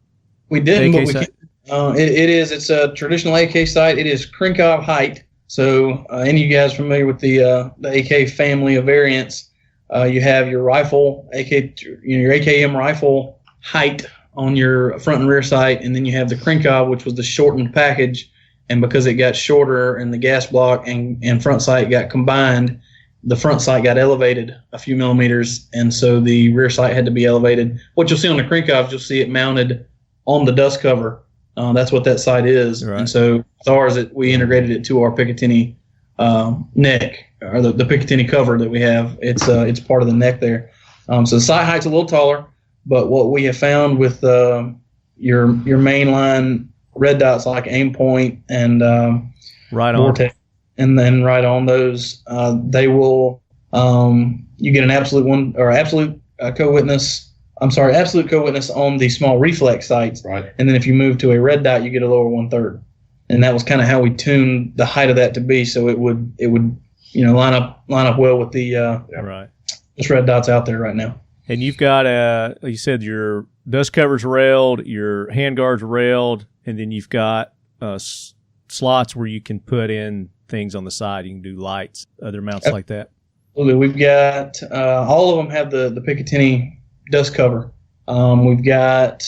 We didn't, AK but we sight? can. It's a traditional AK sight. It is Krinkov height. So, any of you guys familiar with the AK family of variants? You have your rifle, your AKM rifle height on your front and rear sight, and then you have the Krinkov, which was the shortened package. And because it got shorter and the gas block and front sight got combined, the front sight got elevated a few millimeters, and so the rear sight had to be elevated. What you'll see on the Krinkov, you'll see it mounted on the dust cover. That's what that sight is. Right. And so with ours, we integrated it to our Picatinny neck, or the Picatinny cover that we have. It's part of the neck there. So the sight height's a little taller, but what we have found with your mainline red dots like Aim Point and Right on. Vortex, and then right on those, they will you get an absolute co-witness on the small reflex sights, Right. and then if you move to a red dot, you get a lower 1/3, and that was kind of how we tuned the height of that to be, so it would line up well with the Right. just red dots out there right now. And you've got like you said, your dust covers railed, your handguards railed, and then you've got slots where you can put in things on the side. You can do lights, other mounts like that. Absolutely. We've got all of them have the Picatinny dust cover. We've got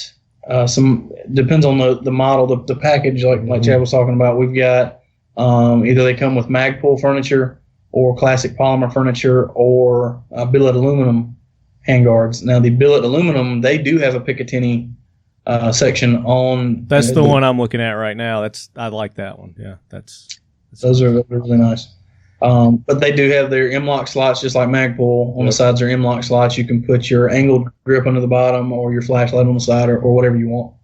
some, depends on the model, the package, like Chad was talking about. We've got either they come with Magpul furniture or classic polymer furniture or billet aluminum handguards. Now the billet aluminum, they do have a Picatinny section on. That's the one I'm looking at right now. I like that one. Yeah, those are really nice. But they do have their M-lock slots, just like Magpul. On the sides are M-lock slots. You can put your angled grip under the bottom or your flashlight on the side or whatever you want.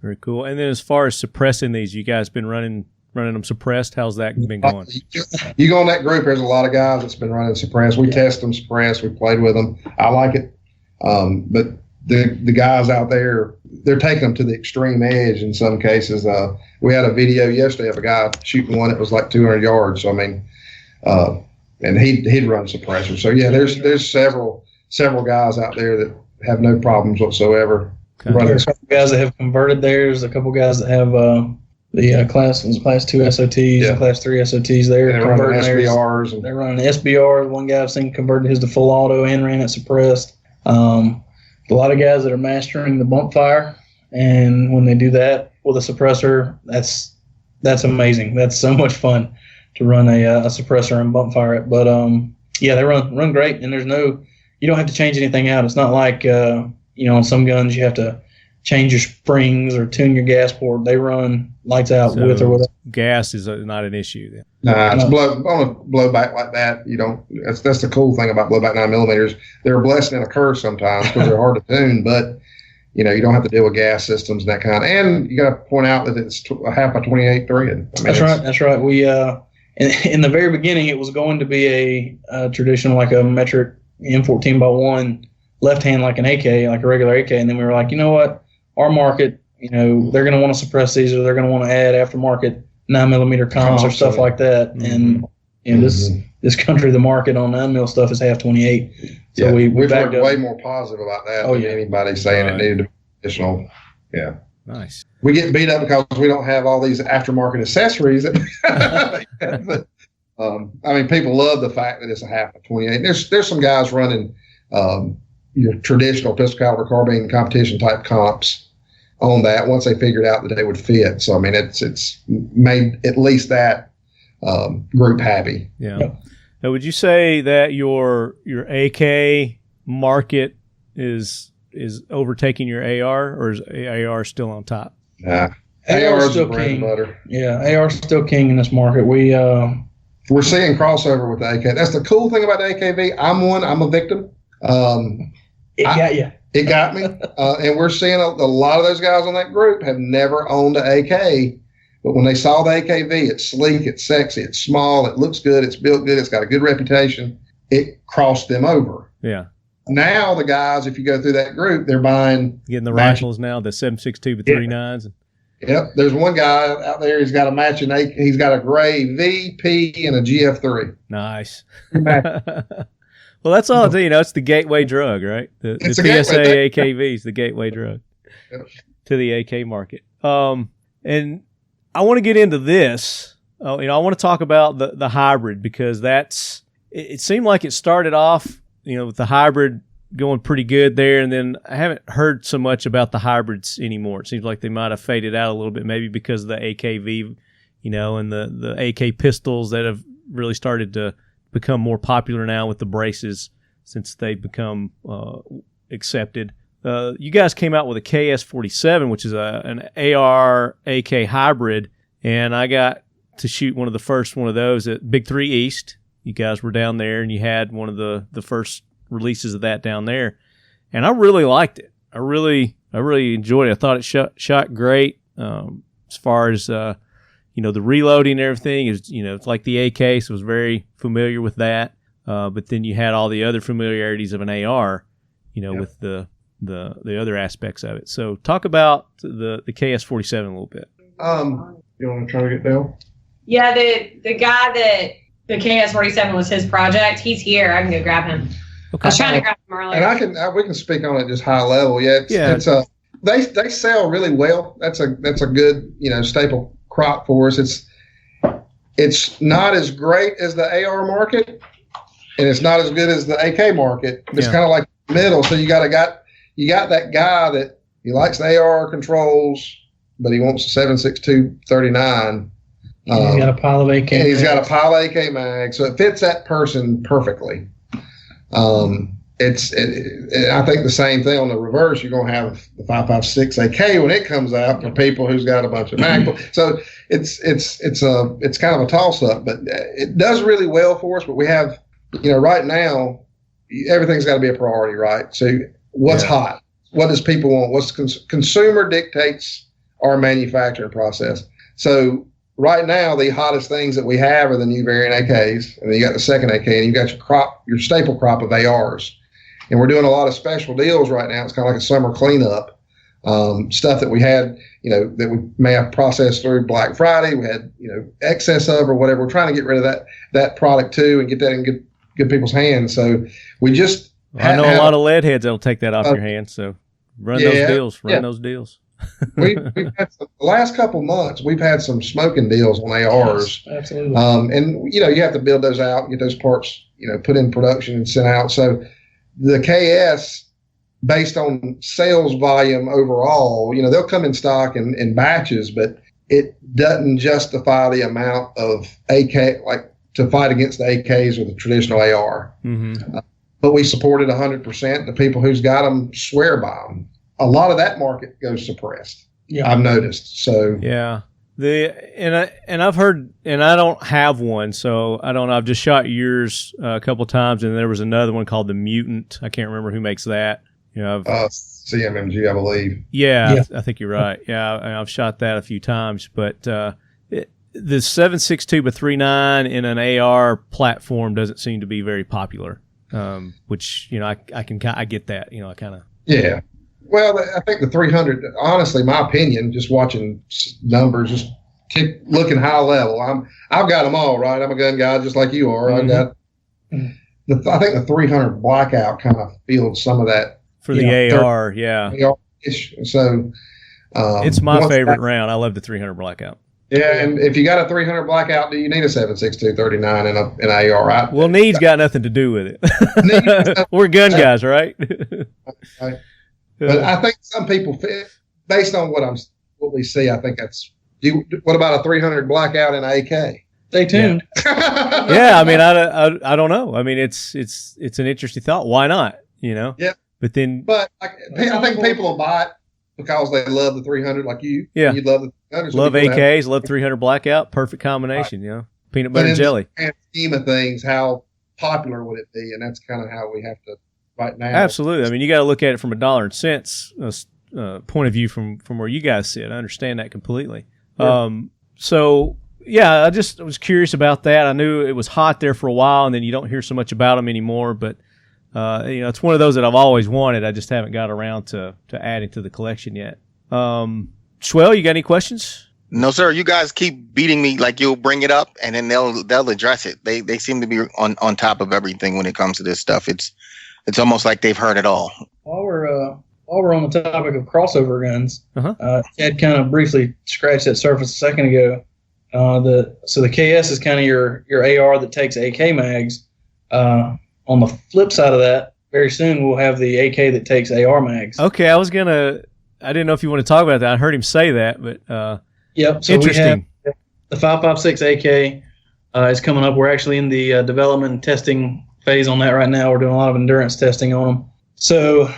very cool. And then as far as suppressing these, you guys been running them suppressed? How's that been going? You go in that group, there's a lot of guys that's been running suppressed. We test them suppressed. We played with them. I like it. But the guys out there, they're taking them to the extreme edge in some cases. We had a video yesterday of a guy shooting one that was like 200 yards. So, I mean, and he'd run suppressor. So, yeah, there's several guys out there that have no problems whatsoever. Okay. There's a couple guys that have converted theirs. A couple guys that have the class 2 SOTs and class 3 SOTs there. They're running SBRs. They're running SBR. One guy I've seen converted his to full auto and ran it suppressed. A lot of guys that are mastering the bump fire, and when they do that with a suppressor, that's amazing. That's so much fun to run a suppressor and bump fire it. But yeah, they run great, and you don't have to change anything out. It's not like on some guns you have to change your springs or tune your gas port. They run lights out with or without. Gas is not an issue then. Nah, it's on a blowback like that. You don't. That's the cool thing about blowback 9mm. They're a blessing and a curse sometimes because they're hard to tune. But you don't have to deal with gas systems and that kind. And you got to point out that it's a half by 28 thread. I mean, That's right. We in the very beginning it was going to be a traditional like a metric M14x1 left hand like an AK, like a regular AK, and then we were like, you know what, our market, they're going to want to suppress these, or they're going to want to add aftermarket 9mm comps or stuff like that. Mm-hmm. And this country, the market on 9mm stuff is half 28. So we we've backed heard up. way more positive about that than anybody saying it needed additional. Yeah. Nice. We get beat up because we don't have all these aftermarket accessories. But, I mean, people love the fact that it's a half a 28. There's some guys running your traditional pistol caliber carbine competition type comps on that once they figured out that they would fit. So I mean, it's made at least that group happy. Yeah. Now, would you say that your AK market is overtaking your AR, or is AR still on top? Nah. AR AR is still bread and king. butter. Yeah, AR is still king in this market. We're seeing crossover with the AK. That's the cool thing about the AKV. I'm a victim. It got you. It got me. And we're seeing a lot of those guys on that group have never owned an AK. But when they saw the AKV, it's sleek, it's sexy, it's small, it looks good, it's built good, it's got a good reputation. It crossed them over. Yeah. Now the guys, if you go through that group, they're buying. Getting the rifles now, the 7.62 with 3.9s. Yep. There's one guy out there, he's got a matching AK. He's got a gray VP and a GF3. Nice. Well, that's all. It's the gateway drug, right? The PSA AKV is the gateway drug to the AK market. And I want to get into this. I want to talk about the hybrid, because it seemed like it started off, with the hybrid going pretty good there, and then I haven't heard so much about the hybrids anymore. It seems like they might have faded out a little bit, maybe because of the AKV, and the AK pistols that have really started to become more popular now with the braces since they've become accepted. You guys came out with a KS-47, which is an AR AK hybrid, and I got to shoot one of those at Big 3 East. You guys were down there, and you had one of the first releases of that down there, and I really liked it. I really enjoyed it. I thought it shot great. As far as the reloading and everything is, it's like the AK, so I was very familiar with that. But then you had all the other familiarities of an AR, with the other aspects of it. So talk about the KS-47 a little bit. You want to try to get down? Yeah, the guy that the KS-47 was his project, he's here. I can go grab him. Okay. I was trying to grab him earlier. And we can speak on it just high level. It's they sell really well. That's a good staple crop for us. It's not as great as the AR market, and it's not as good as the AK market. It's kind of like the middle. So you got that guy that he likes the AR controls, but he wants a 7.62 39. He's got a pile of AK. And he's got a pile of AK mag, so it fits that person perfectly. I think the same thing on the reverse. You're going to have the 5.56 AK when it comes out for people who's got a bunch of mag. So it's kind of a toss up, but it does really well for us. But we have, right now, everything's got to be a priority, right? So what's hot? What does people want? What's consumer dictates our manufacturing process. So right now, the hottest things that we have are the new variant AKs, and then you got the second AK, and you got your staple crop of ARs. And we're doing a lot of special deals right now. It's kind of like a summer cleanup. Stuff that we had, that we may have processed through Black Friday. We had, excess of or whatever. We're trying to get rid of that product too and get that in good people's hands. So we just I know a lot of lead heads that'll take that off your hands. So run those deals. Run those deals. we've had the last couple months, we've had some smoking deals on ARs. Yes, absolutely. And you have to build those out and get those parts, put in production and sent out. So the KS, based on sales volume overall, they'll come in stock in batches, but it doesn't justify the amount of AK, like to fight against the AKs or the traditional AR. Mm-hmm. But we support it 100%. The people who's got them swear by them. A lot of that market goes suppressed. Yeah, I've noticed. So yeah, and I've heard, and I don't have one, so I don't know. I've just shot yours a couple times, and there was another one called the Mutant. I can't remember who makes that. CMMG, I believe. Yeah, I think you're right. Yeah, I've shot that a few times, but the 7.62 by 3.9 in an AR platform doesn't seem to be very popular. Which I get that. I kind of Well, I think the 300, honestly, my opinion, just watching numbers, just keep looking high level. I've got them all, right? I'm a gun guy just like you are. Mm-hmm. I think the 300 blackout kind of feels some of that. For the AR, yeah. So It's my once favorite that- round. I love the 300 blackout. Yeah, and if you got a 300 blackout, do you need a 7.62 39 in an AR? Right? Well, need's got nothing to do with it. We're gun guys, right? Right. But I think some people, based on what we see, I think that's. What about a 300 blackout in AK? Stay tuned. Yeah, I mean, I don't know. I mean, it's an interesting thought. Why not? You know. Yeah. But I think people will buy it because they love the 300, like you. Yeah. You love the 300. Love AKs, love 300 blackout. Perfect combination. Right. You know, peanut butter and jelly. In the scheme of things, how popular would it be? And that's kind of how we have to right now. Absolutely. I mean, you got to look at it from a dollar and cents point of view from where you guys sit. I understand that completely. Sure. So yeah, I was curious about that. I knew it was hot there for a while, and then you don't hear so much about them anymore. But it's one of those that I've always wanted. I just haven't got around to adding to the collection yet. Shwell, you got any questions? No, sir. You guys keep beating me. Like, you'll bring it up and then they'll address it. They seem to be on top of everything when it comes to this stuff. It's almost like they've heard it all. While we're on the topic of crossover guns, Ted kind of briefly scratched that surface a second ago. The KS is kind of your AR that takes AK mags. On the flip side of that, very soon we'll have the AK that takes AR mags. Okay, I didn't know if you want to talk about that. I heard him say that, but yep. So interesting. We have the 5.56 AK is coming up. We're actually in the development and testing phase on that right now. We're doing a lot of endurance testing on them. So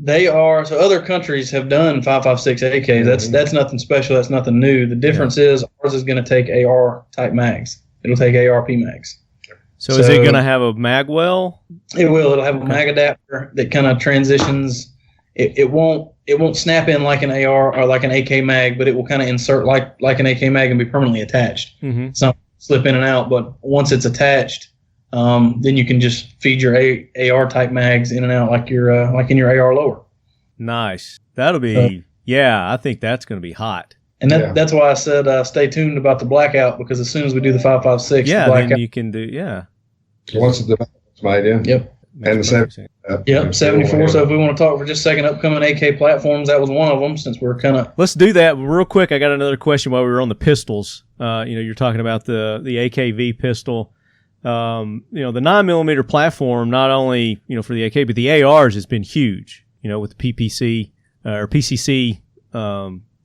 other countries have done 5.56 AKs. That's nothing special. That's nothing new. The difference is ours is going to take AR type mags. It'll take ARP mags. So is it going to have a mag well? It will. It'll have a mag adapter that kind of transitions. It won't snap in like an AR or like an AK mag, but it will kind of insert like an AK mag and be permanently attached. Mm-hmm. So slip in and out, but once it's attached, then you can just feed your AR type mags in and out like in your AR lower. Nice. That'll be I think that's going to be hot. And that's why I said stay tuned about the blackout, because as soon as we do the 5.56, the blackout, then you can do Once the development's made, Yep. And the 74. So if we want to talk for just a second, upcoming AK platforms, that was one of them. Since we're kind of let's do that real quick. I got another question while we were on the pistols. You're talking about the AKV pistol. The 9mm platform, not only for the AK, but the ARs has been huge. With the PPC or PCC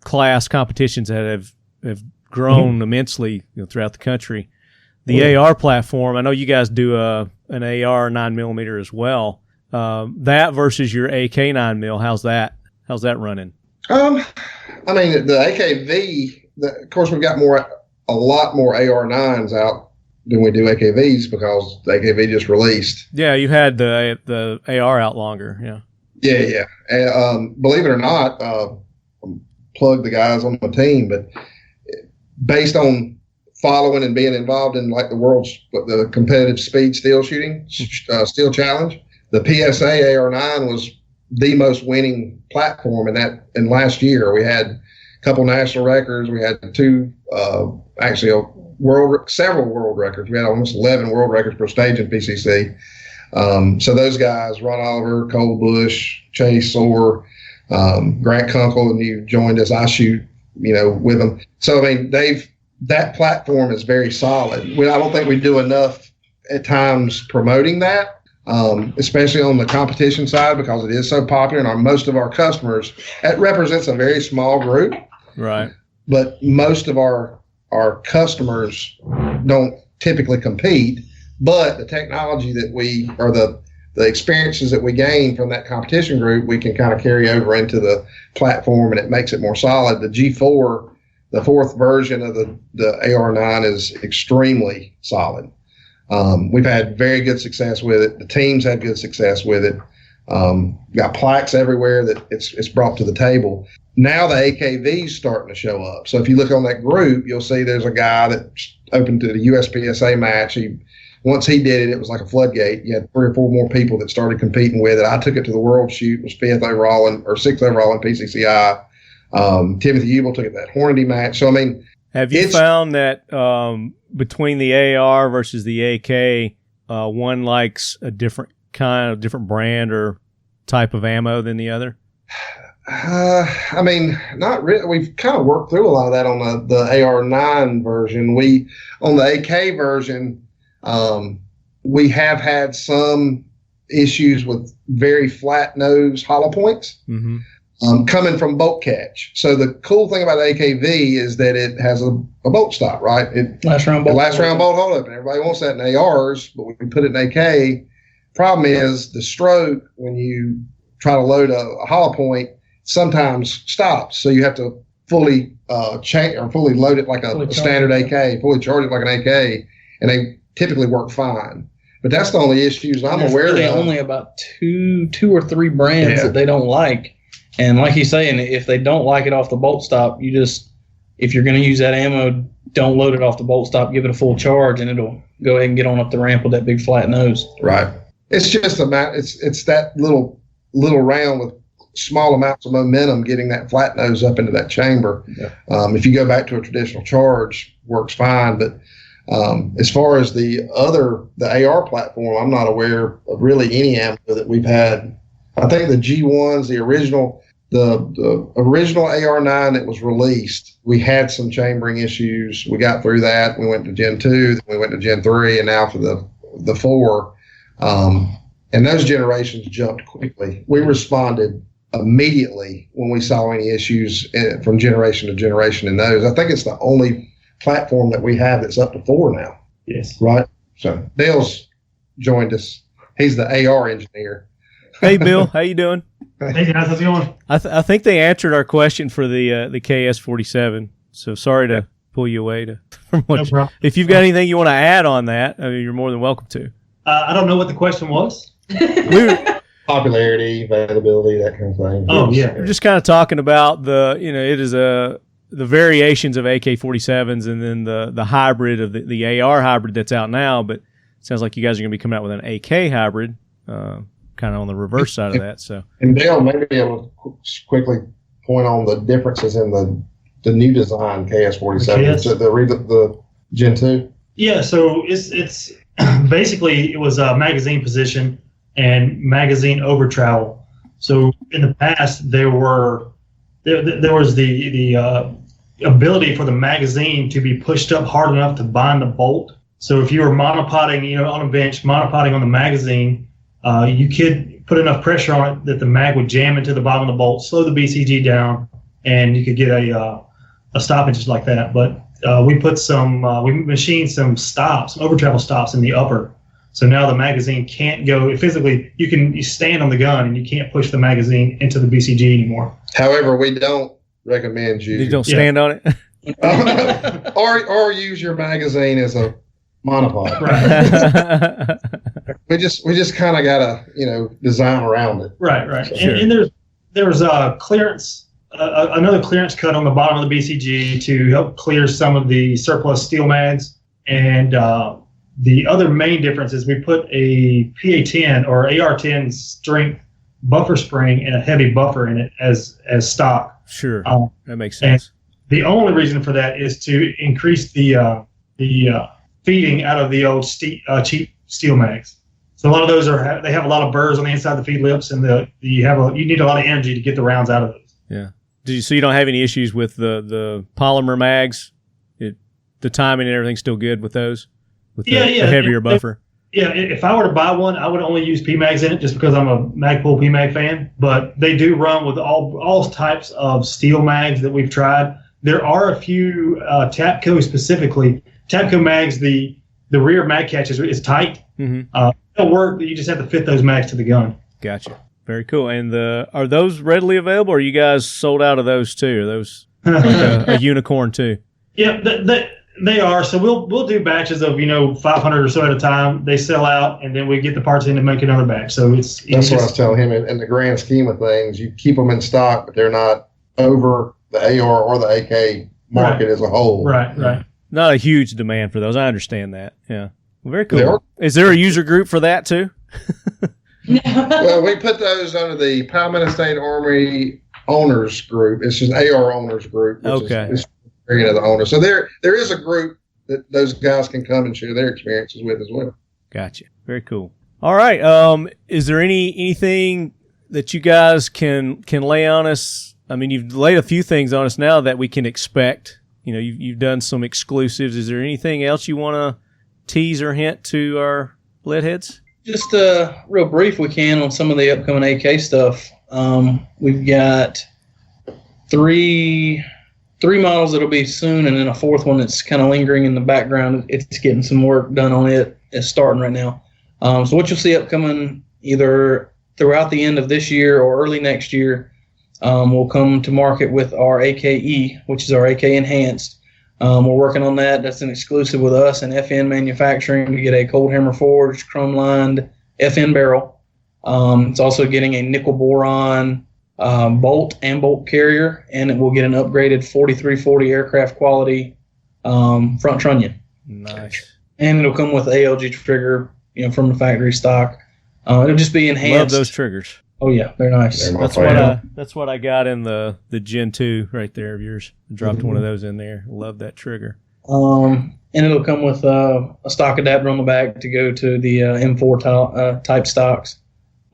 class competitions that have grown immensely throughout the country. The AR platform, I know you guys do an AR 9mm as well. That versus your AK 9mm, how's that running? I mean, the AKV, of course, we've got a lot more AR 9s out than we do AKVs because the AKV just released. Yeah, you had the AR out longer. Yeah. Yeah. And, believe it or not, plug the guys on my team, but based on following and being involved in like the competitive speed steel shooting, steel challenge, the PSA AR9 was the most winning platform in last year. We had a couple national records. We had several world records. We had almost 11 world records per stage in PCC. So those guys, Ron Oliver, Cole Bush, Chase Orr, Grant Kunkel, and you joined us. I shoot, with them. So, I mean, that platform is very solid. I don't think we do enough at times promoting that, especially on the competition side, because it is so popular and most of our customers, it represents a very small group. Right. But most of our customers don't typically compete, but the technology that the experiences that we gain from that competition group, we can kind of carry over into the platform, and it makes it more solid. The G4, the fourth version of the AR9 is extremely solid. We've had very good success with it. The teams had good success with it. Got plaques everywhere that it's brought to the table. Now the AKV's starting to show up. So if you look on that group, you'll see there's a guy that's open to the USPSA match. Once he did it, it was like a floodgate. You had 3 or 4 more people that started competing with it. I took it to the World Shoot, was 5th overall or 6th overall in PCCI. Timothy Ubel took it that Hornady match. So, I mean, have you found that between the AR versus the AK, one likes a different brand or type of ammo than the other? I mean, not really. We've kind of worked through a lot of that on the AR9 version. On the AK version, we have had some issues with very flat nose hollow points coming from bolt catch. So the cool thing about the AKV is that it has a bolt stop, right? Last round bolt hold open. Everybody wants that in ARs, but when we put it in AK, problem is the stroke when you try to load a hollow point sometimes stops. So you have to fully fully load it like a standard AK, fully charge it like an AK, and they typically work fine. But that's the only issues I'm aware really of. Only about two or three brands that they don't like. And like he's saying, if they don't like it off the bolt stop, if you're going to use that ammo, don't load it off the bolt stop, give it a full charge, and it'll go ahead and get on up the ramp with that big flat nose. Right. It's just it's that little round with small amounts of momentum getting that flat nose up into that chamber. Yeah. If you go back to a traditional charge, works fine. But as far as the AR platform, I'm not aware of really any ammo that we've had. I think the G1s, the original AR9 that was released, we had some chambering issues. We got through that. We went to Gen 2, then we went to Gen 3, and now for the 4. And those generations jumped quickly. We responded immediately when we saw any issues from generation to generation in those. I think it's the only platform that we have that's up to 4 now. Yes. Right? So Dale's joined us. He's the AR engineer. Hey, Bill, how you doing? Hey guys, how's it going? I think they answered our question for the KS47. So sorry to pull you away from what. No problem. If you've got anything you want to add on that, I mean, you're more than welcome to. I don't know what the question was. Popularity, availability, that kind of thing. Oh yeah, We're just kind of talking about the variations of AK-47s and then the hybrid of the AR hybrid that's out now. But it sounds like you guys are going to be coming out with an AK hybrid. Kind of on the reverse side of that. So, and Dale may be able to quickly point on the differences in the new design KS47, so the Gen 2. Yeah, so it's basically it was a magazine position and magazine over travel. So in the past there was the ability for the magazine to be pushed up hard enough to bind the bolt. So if you were monopoding, on a bench, monopoding on the magazine, you could put enough pressure on it that the mag would jam into the bottom of the bolt, slow the BCG down, and you could get a stoppage just like that. But we machined some stops, some over travel stops in the upper. So now the magazine can't go physically. You stand on the gun and you can't push the magazine into the BCG anymore. However, we don't recommend you don't stand on it, or use your magazine as a monopod. Right. we just kind of gotta design around it. Right. Sure. And there's a clearance, another clearance cut on the bottom of the BCG to help clear some of the surplus steel mags. And the other main difference is we put a PA10 or AR10 strength buffer spring and a heavy buffer in it as stock. Sure, that makes sense. The only reason for that is to increase the feeding out of the old cheap steel mags. So a lot of those they have a lot of burrs on the inside of the feed lips, and you need a lot of energy to get the rounds out of those. Yeah. So you don't have any issues with the polymer mags? The timing and everything's still good with those? With the heavier buffer? Yeah, if I were to buy one, I would only use PMags in it just because I'm a Magpul PMag fan. But they do run with all types of steel mags that we've tried. There are a few Tapco specifically. Tapco mags, the rear mag catch is tight. Mm-hmm. It'll work, but you just have to fit those mags to the gun. Gotcha. Very cool. And are those readily available, or are you guys sold out of those too? Are those like a unicorn too? Yeah, they are. So we'll do batches of 500 or so at a time. They sell out, and then we get the parts in to make another batch. So that's what I was telling him. In the grand scheme of things, you keep them in stock, but they're not over the AR or the AK market as a whole. Right. Not a huge demand for those. I understand that. Yeah. Well, very cool. Is there a user group for that too? Well, we put those under the Palmetto State Armory owners group. It's just AR owners group. Okay. Is the owner. So there is a group that those guys can come and share their experiences with as well. Gotcha. Very cool. All right. Is there anything that you guys can lay on us? I mean, you've laid a few things on us now that we can expect. You know, you've done some exclusives. Is there anything else you want to tease or hint to our lead heads? Just real brief we can on some of the upcoming AK stuff. We've got three models that'll be soon, and then a fourth one that's kind of lingering in the background. It's getting some work done on it. It's starting right now. So what you'll see upcoming either throughout the end of this year or early next year, we'll come to market with our AKE, which is our AK Enhanced. We're working on that. That's an exclusive with us and FN Manufacturing. We get a cold hammer forged, chrome lined FN barrel. It's also getting a nickel boron bolt and bolt carrier, and it will get an upgraded 4340 aircraft quality front trunnion. Nice. And it'll come with ALG trigger, from the factory stock. It'll just be enhanced. Love those triggers. Oh yeah, they're nice. That's what I got in the Gen 2 right there of yours. I dropped one of those in there. Love that trigger. And it'll come with a stock adapter on the back to go to the M4 type stocks.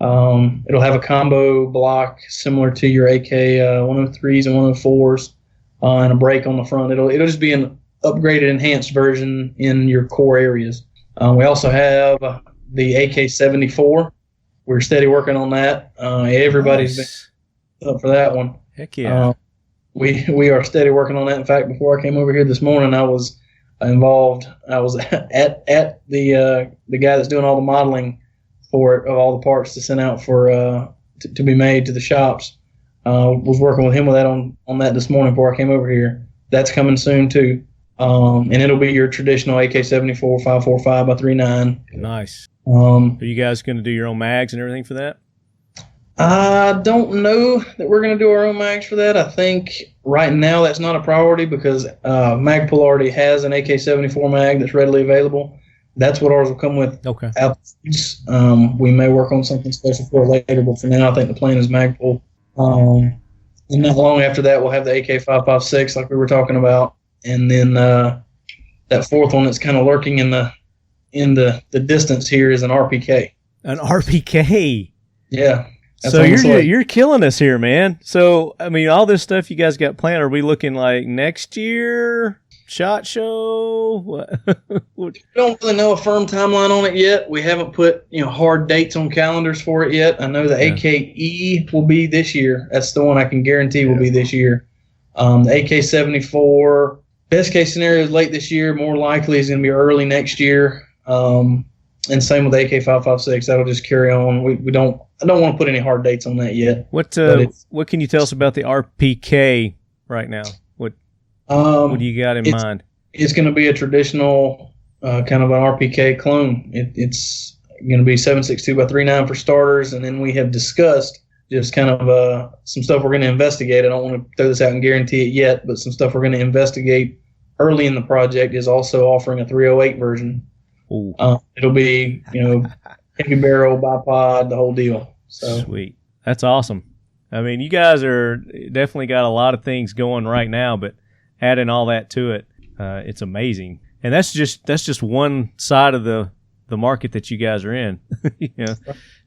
It'll have a combo block similar to your AK 103s and 104s, and a brake on the front. It'll just be an upgraded, enhanced version in your core areas. We also have the AK 74. We're steady working on that. Everybody's been up for that one. Heck yeah. We are steady working on that. In fact, before I came over here this morning, I was involved. I was at the guy that's doing all the modeling for it, of all the parts to send out for to be made to the shops. Was working with him with that on that this morning before I came over here. That's coming soon too. And it'll be your traditional AK-74 545 by 39. Nice. Are you guys going to do your own mags and everything for that? I don't know that we're going to do our own mags for that. I think right now that's not a priority because Magpul already has an AK-74 mag that's readily available. That's what ours will come with. Okay. We may work on something special for it later, but for now I think the plan is Magpul. And not long after that we'll have the AK-556 like we were talking about. And then that fourth one that's kind of lurking in the distance here is an RPK. An RPK. Yeah. So you're killing us here, man. So I mean, all this stuff you guys got planned. Are we looking like next year? SHOT Show? What? We don't really know a firm timeline on it yet. We haven't put hard dates on calendars for it yet. I know the AKE will be this year. That's the one I can guarantee will be this year. The AK-74, best case scenario is late this year. More likely is going to be early next year. And same with the AK-556. That'll just carry on. I don't want to put any hard dates on that yet. What can you tell us about the RPK right now? What do you got in mind? It's going to be a traditional kind of an RPK clone. It's going to be 7.62 by 3.9 for starters, and then we have discussed just kind of some stuff we're going to investigate. I don't want to throw this out and guarantee it yet, but some stuff we're going to investigate early in the project is also offering a 308 version. It'll be, heavy barrel, bipod, the whole deal. So sweet. That's awesome. I mean, you guys are definitely got a lot of things going right now, but adding all that to it, it's amazing. And that's just one side of the market that you guys are in.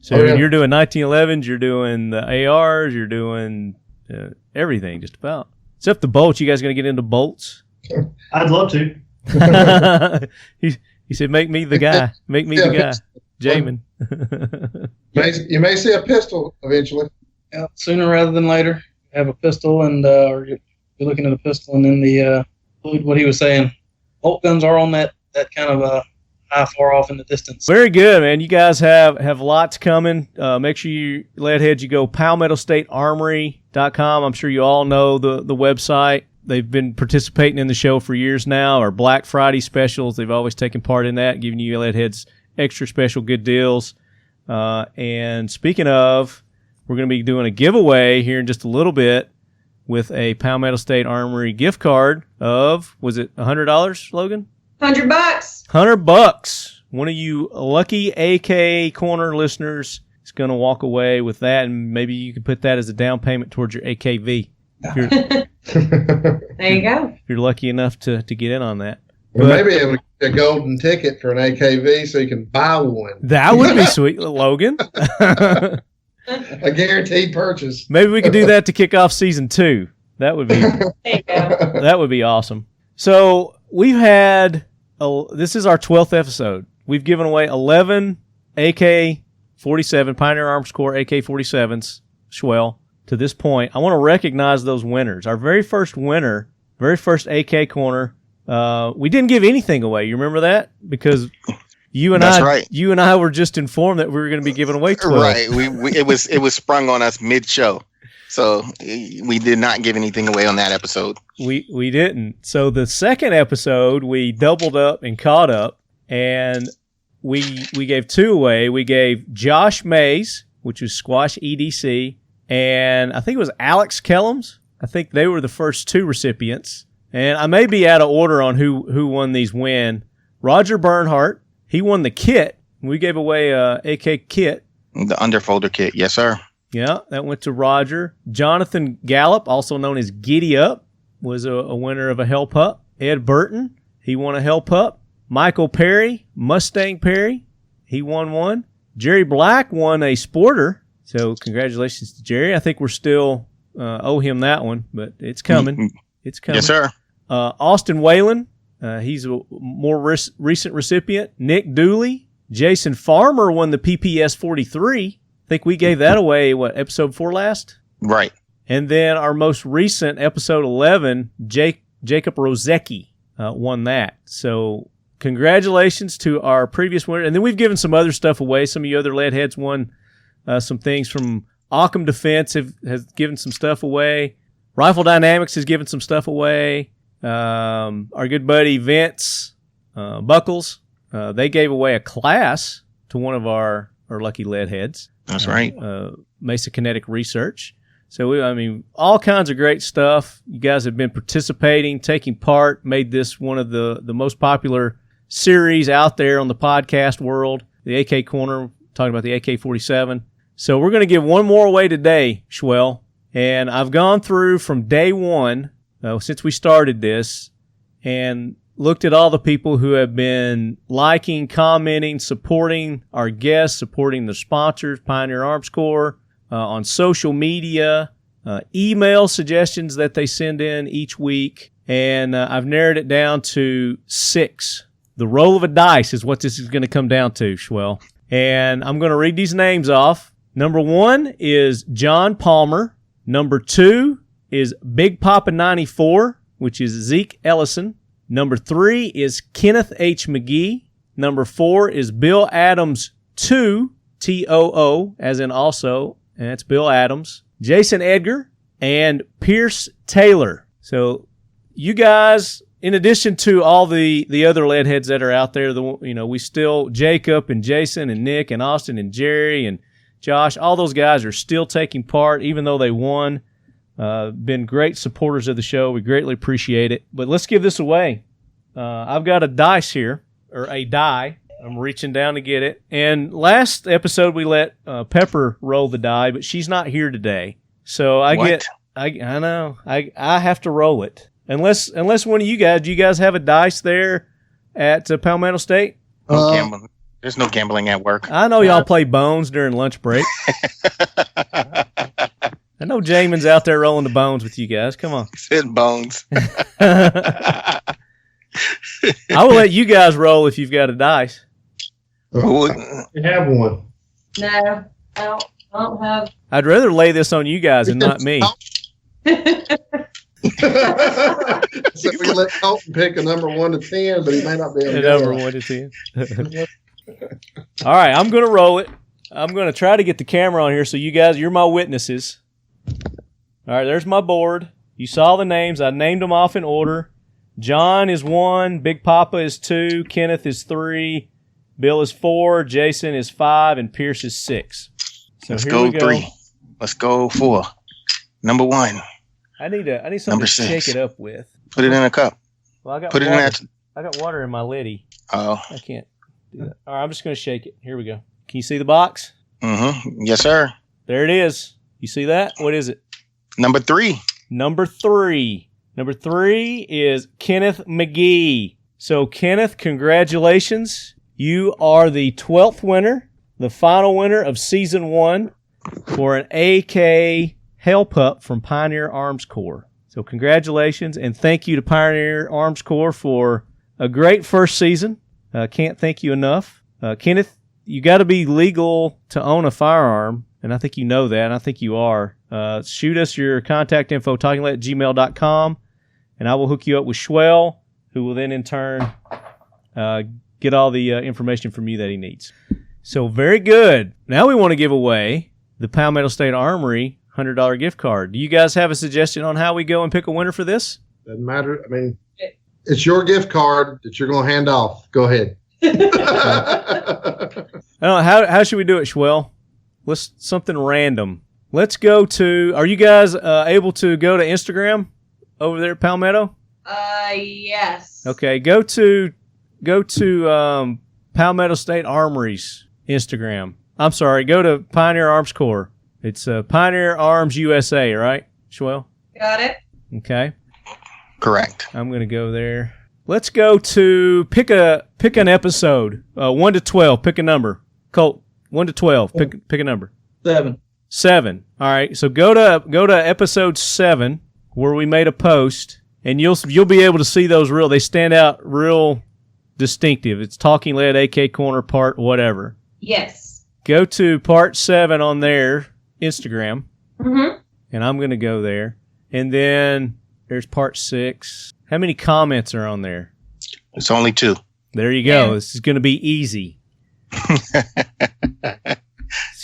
So you're doing 1911s, you're doing the ARs, you're doing everything just about. Except the bolts. You guys going to get into bolts? I'd love to. He said, make me the guy. Make me the guy. Jamin. You may see a pistol eventually. Yeah, sooner rather than later. Have a pistol, and or you're looking at a pistol, and then what he was saying, bolt guns are on that kind of high far off in the distance. Very good, man. You guys have lots coming. Make sure you lead heads, you go Palmetto State Armory.com. I'm sure you all know the website. They've been participating in the show for years now. Our Black Friday specials, they've always taken part in that, giving you lead heads extra special good deals. And speaking of, we're going to be doing a giveaway here in just a little bit with a Palmetto State Armory gift card of, was it $100, Logan? $100. $100. One of you lucky AK Korner listeners is going to walk away with that, and maybe you can put that as a down payment towards your AKV. There you go. If you're lucky enough to get in on that. We may be able to get a golden ticket for an AKV so you can buy one. That would be sweet, Logan. A guaranteed purchase. Maybe we could do that to kick off season 2. That would be There you go. that would be awesome. So we've had this is our 12th episode. We've given away 11 AK-47 Pioneer Arms Corps AK-47s Shwell to this point. I want to recognize those winners. Our very first winner, very first AK Korner. We didn't give anything away. You remember that? Because you and I were just informed that we were going to be giving away 12. Right. It was sprung on us mid-show. So we did not give anything away on that episode. We didn't. So the second episode, we doubled up and caught up, and we gave 2 away. We gave Josh Mays, which was Squash EDC, and I think it was Alex Kellums. I think they were the first 2 recipients. And I may be out of order on who won these win. Roger Bernhardt, he won the kit. We gave away a AK kit. The underfolder kit, yes, sir. Yeah, that went to Roger. Jonathan Gallup, also known as Giddy Up, was a winner of a Hell Pup. Ed Burton, he won a Hell Pup. Michael Perry, Mustang Perry, he won one. Jerry Black won a Sporter. So congratulations to Jerry. I think we're still owe him that one, but it's coming. It's coming. Yes, sir. Austin Whalen, he's a more recent recipient. Nick Dooley. Jason Farmer won the PPS 43. I think we gave that away, episode 4 last? Right. And then our most recent, episode 11, Jacob Rozecki won that. So congratulations to our previous winner. And then we've given some other stuff away. Some of you other lead heads won some things from Occam Defense has given some stuff away. Rifle Dynamics has given some stuff away. Our good buddy Vince Buckles, they gave away a class to one of our lucky lead heads. That's right. Mesa Kinetic Research. So, all kinds of great stuff. You guys have been participating, taking part, made this one of the most popular series out there on the podcast world, the AK Korner, talking about the AK-47. So we're going to give one more away today, Shwell. And I've gone through from day one, since we started this, and looked at all the people who have been liking, commenting, supporting our guests, supporting the sponsors, Pioneer Arms Corps, on social media, email suggestions that they send in each week. And I've narrowed it down to 6. The roll of a dice is what this is going to come down to, Shwell. And I'm going to read these names off. Number 1 is John Palmer. Number 2 is Big Papa 94, which is Zeke Ellison. Number 3 is Kenneth H. McGee. Number 4 is Bill Adams 2, T-O-O, as in also, and that's Bill Adams. Jason Edgar and Pierce Taylor. So you guys, in addition to all the other lead heads that are out there, we still, Jacob and Jason and Nick and Austin and Jerry and Josh, all those guys are still taking part, even though they won. Been great supporters of the show. We greatly appreciate it. But let's give this away. I've got a dice here, or a die. I'm reaching down to get it. And last episode we let Pepper roll the die, but she's not here today. So I know. I have to roll it. Unless one of you guys, do you guys have a dice there at Palmetto State? No gambling. There's no gambling at work. I know y'all play bones during lunch break. I know Jamin's out there rolling the bones with you guys. Come on. Said bones. I will let you guys roll if you've got a dice. You have one. No, I don't have. I'd rather lay this on you guys and not me. So we let Colton pick a number 1 to 10, but he may not be able to A number 1 to 10. All right, I'm going to roll it. I'm going to try to get the camera on here so you guys, you're my witnesses. All right, there's my board. You saw the names. I named them off in order. John is 1, Big Papa is 2, Kenneth is 3, Bill is 4, Jason is 5, and Pierce is 6. So Let's here go we go. 3. Let's go 4. Number 1. I need something Number to 6. shake it up with. Put it in a cup. Well, I got Put it water. in that. I got water in my liddy. Oh. I can't do that. All right, I'm just going to shake it. Here we go. Can you see the box? Mm-hmm. Yes, sir. There it is. You see that? What is it? Number 3. Number 3. Number 3 is Kenneth McGee. So, Kenneth, congratulations. You are the 12th winner, the final winner of Season 1 for an AK Hell Pup from Pioneer Arms Corps. So congratulations, and thank you to Pioneer Arms Corps for a great first season. Can't thank you enough. Kenneth, you got to be legal to own a firearm, and I think you know that, and I think you are. Shoot us your contact info, talkinglead@gmail.com, and I will hook you up with Shwell, who will then in turn get all the information from you that he needs. So very good. Now we want to give away the Palmetto State Armory $100 gift card. Do you guys have a suggestion on how we go and pick a winner for this? Doesn't matter. I mean, it's your gift card that you're going to hand off. Go ahead. I don't know, how should we do it, Shwell? Let's something random. Let's go to. Are you guys able to go to Instagram over there at Palmetto? Yes. Okay, go to Palmetto State Armory's Instagram. I'm sorry, go to Pioneer Arms Corps. It's Pioneer Arms USA, right, Shwell? Got it. Okay. Correct. I'm going to go there. Let's go to pick an episode. 1 to 12. Pick a number. Colt, 1 to 12. Pick a number. 7. 7. All right. So go to episode 7 where we made a post, and you'll be able to see those they stand out real distinctive. It's Talking Lead AK Korner part whatever. Yes. Go to part 7 on their Instagram. Mm-hmm. And I'm going to go there. And then there's part 6. How many comments are on there? It's only 2. There you go. Yeah. This is going to be easy. It's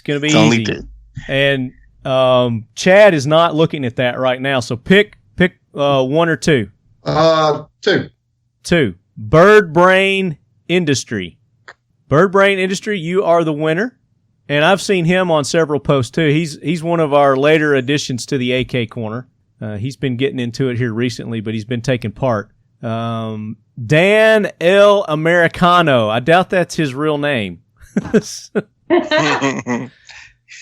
going to be easy. Only 2. And Chad is not looking at that right now. So pick 1 or 2. 2. 2. Bird Brain Industry. Bird Brain Industry, you are the winner. And I've seen him on several posts too. He's one of our later additions to the AK Korner. He's been getting into it here recently, but he's been taking part. Dan L. Americano. I doubt that's his real name.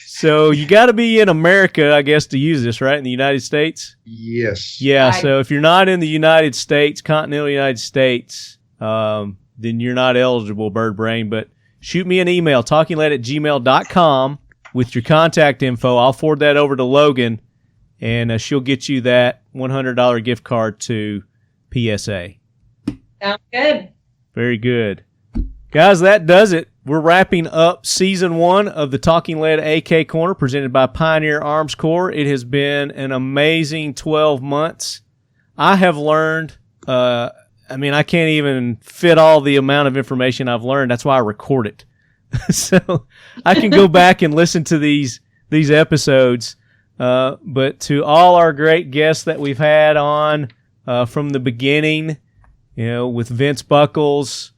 So you got to be in America, I guess, to use this, right? In the United States? Yes. Yeah, Right. so if you're not in the United States, continental United States, then you're not eligible, Bird Brain. But shoot me an email, talkinglead@gmail.com with your contact info. I'll forward that over to Logan, and she'll get you that $100 gift card to PSA. Sounds good. Very good. Guys, that does it. We're wrapping up Season 1 of the Talking Lead AK Korner presented by Pioneer Arms Corps. It has been an amazing 12 months. I have learned, I can't even fit all the amount of information I've learned. That's why I record it. So I can go back and listen to these episodes. But to all our great guests that we've had on from the beginning, with Vince Buckles,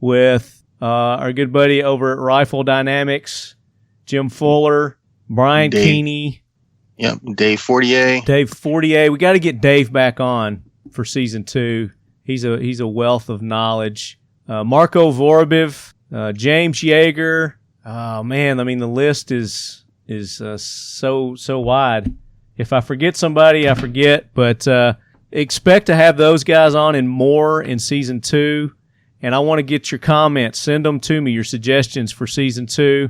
with our good buddy over at Rifle Dynamics, Jim Fuller, Brian Keeney. Yep, Dave Fortier. Dave Fortier. We got to get Dave back on for Season 2. He's a wealth of knowledge. Marco Vorobeiv, James Yeager. Oh, man, the list is so wide. If I forget somebody, I forget. But expect to have those guys on and more in Season 2. And I want to get your comments. Send them to me, your suggestions for Season 2.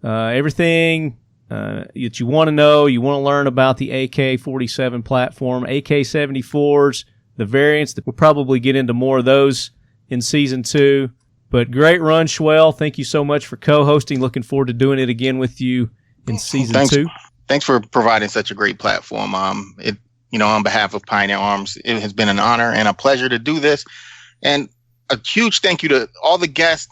Everything that you want to know, you want to learn about the AK-47 platform, AK-74s, the variants. We'll probably get into more of those in Season 2. But great run, Shwell. Thank you so much for co-hosting. Looking forward to doing it again with you in Season 2. Thanks for providing such a great platform. On behalf of Pioneer Arms, it has been an honor and a pleasure to do this. And a huge thank you to all the guests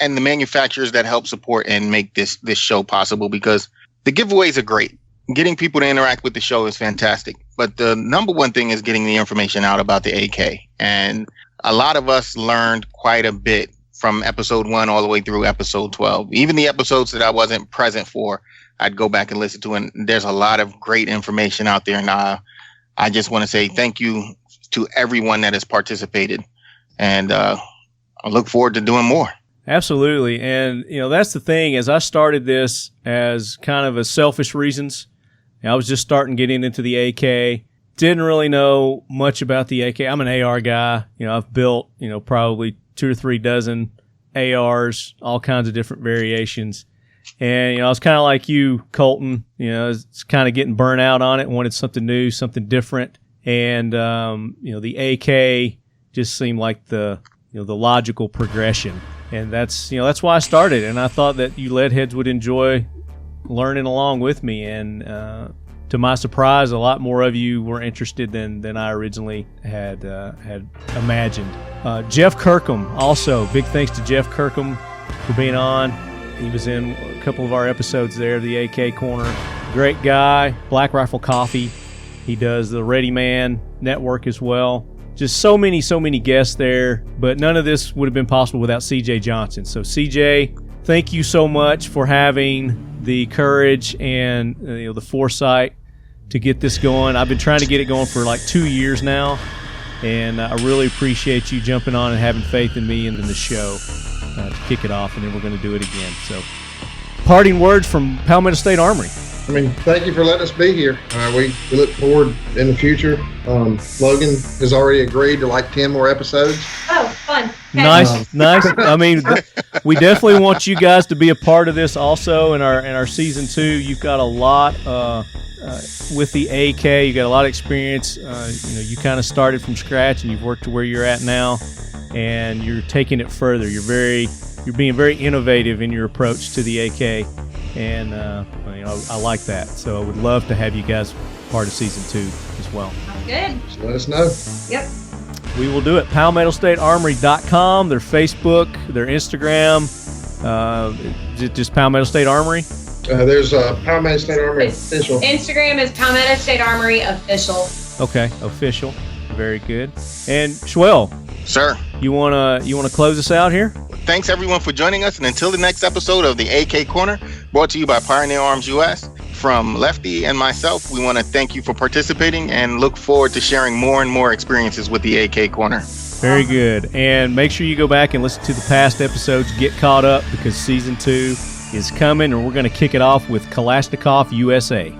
and the manufacturers that help support and make this show possible, because the giveaways are great. Getting people to interact with the show is fantastic. But the number one thing is getting the information out about the AK. And a lot of us learned quite a bit from episode 1 all the way through episode 12. Even the episodes that I wasn't present for, I'd go back and listen to. And there's a lot of great information out there. And I just want to say thank you to everyone that has participated. And I look forward to doing more. Absolutely. And, that's the thing. As I started this as kind of a selfish reasons, I was just getting into the AK. Didn't really know much about the AK. I'm an AR guy. I've built, probably 2 or 3 dozen ARs, all kinds of different variations. And, I was kind of like you, Colton. It's kind of getting burnt out on it, wanted something new, something different. And, the AK just seemed like the logical progression. And that's why I started. And I thought that you lead heads would enjoy learning along with me. And to my surprise, a lot more of you were interested than I originally had imagined. Jeff Kirkham, also, big thanks to Jeff Kirkham for being on. He was in a couple of our episodes there, the AK Korner. Great guy, Black Rifle Coffee. He does the Ready Man Network as well. Just so many guests there, but none of this would have been possible without CJ Johnson. So CJ, thank you so much for having the courage and the foresight to get this going. I've been trying to get it going for like 2 years now, and I really appreciate you jumping on and having faith in me and in the show to kick it off, and then we're going to do it again. So, parting words from Palmetto State Armory. Thank you for letting us be here. We look forward in the future. Logan has already agreed to like 10 more episodes. Oh, fun. Okay. Nice. We definitely want you guys to be a part of this also in our season 2. You've got a lot with the AK. You got a lot of experience. You kind of started from scratch and you've worked to where you're at now, and you're taking it further. You're being very innovative in your approach to the AK. And I like that. So I would love to have you guys part of season 2 as well. Good. Just let us know. Yep. We will do it. PalmettoStateArmory.com, their Facebook, their Instagram. Is it just Palmetto State Armory? There's Palmetto State Armory official. Instagram is Palmetto State Armory official. Okay, official. Very good. And Shwell, Sir. You wanna close us out here? Thanks everyone for joining us, and until the next episode of the AK Korner, brought to you by Pioneer Arms US, from Lefty and myself, we want to thank you for participating and look forward to sharing more and more experiences with the AK Korner. Very good. And make sure you go back and listen to the past episodes, get caught up, because season 2 is coming, and we're going to kick it off with Kalashnikov USA.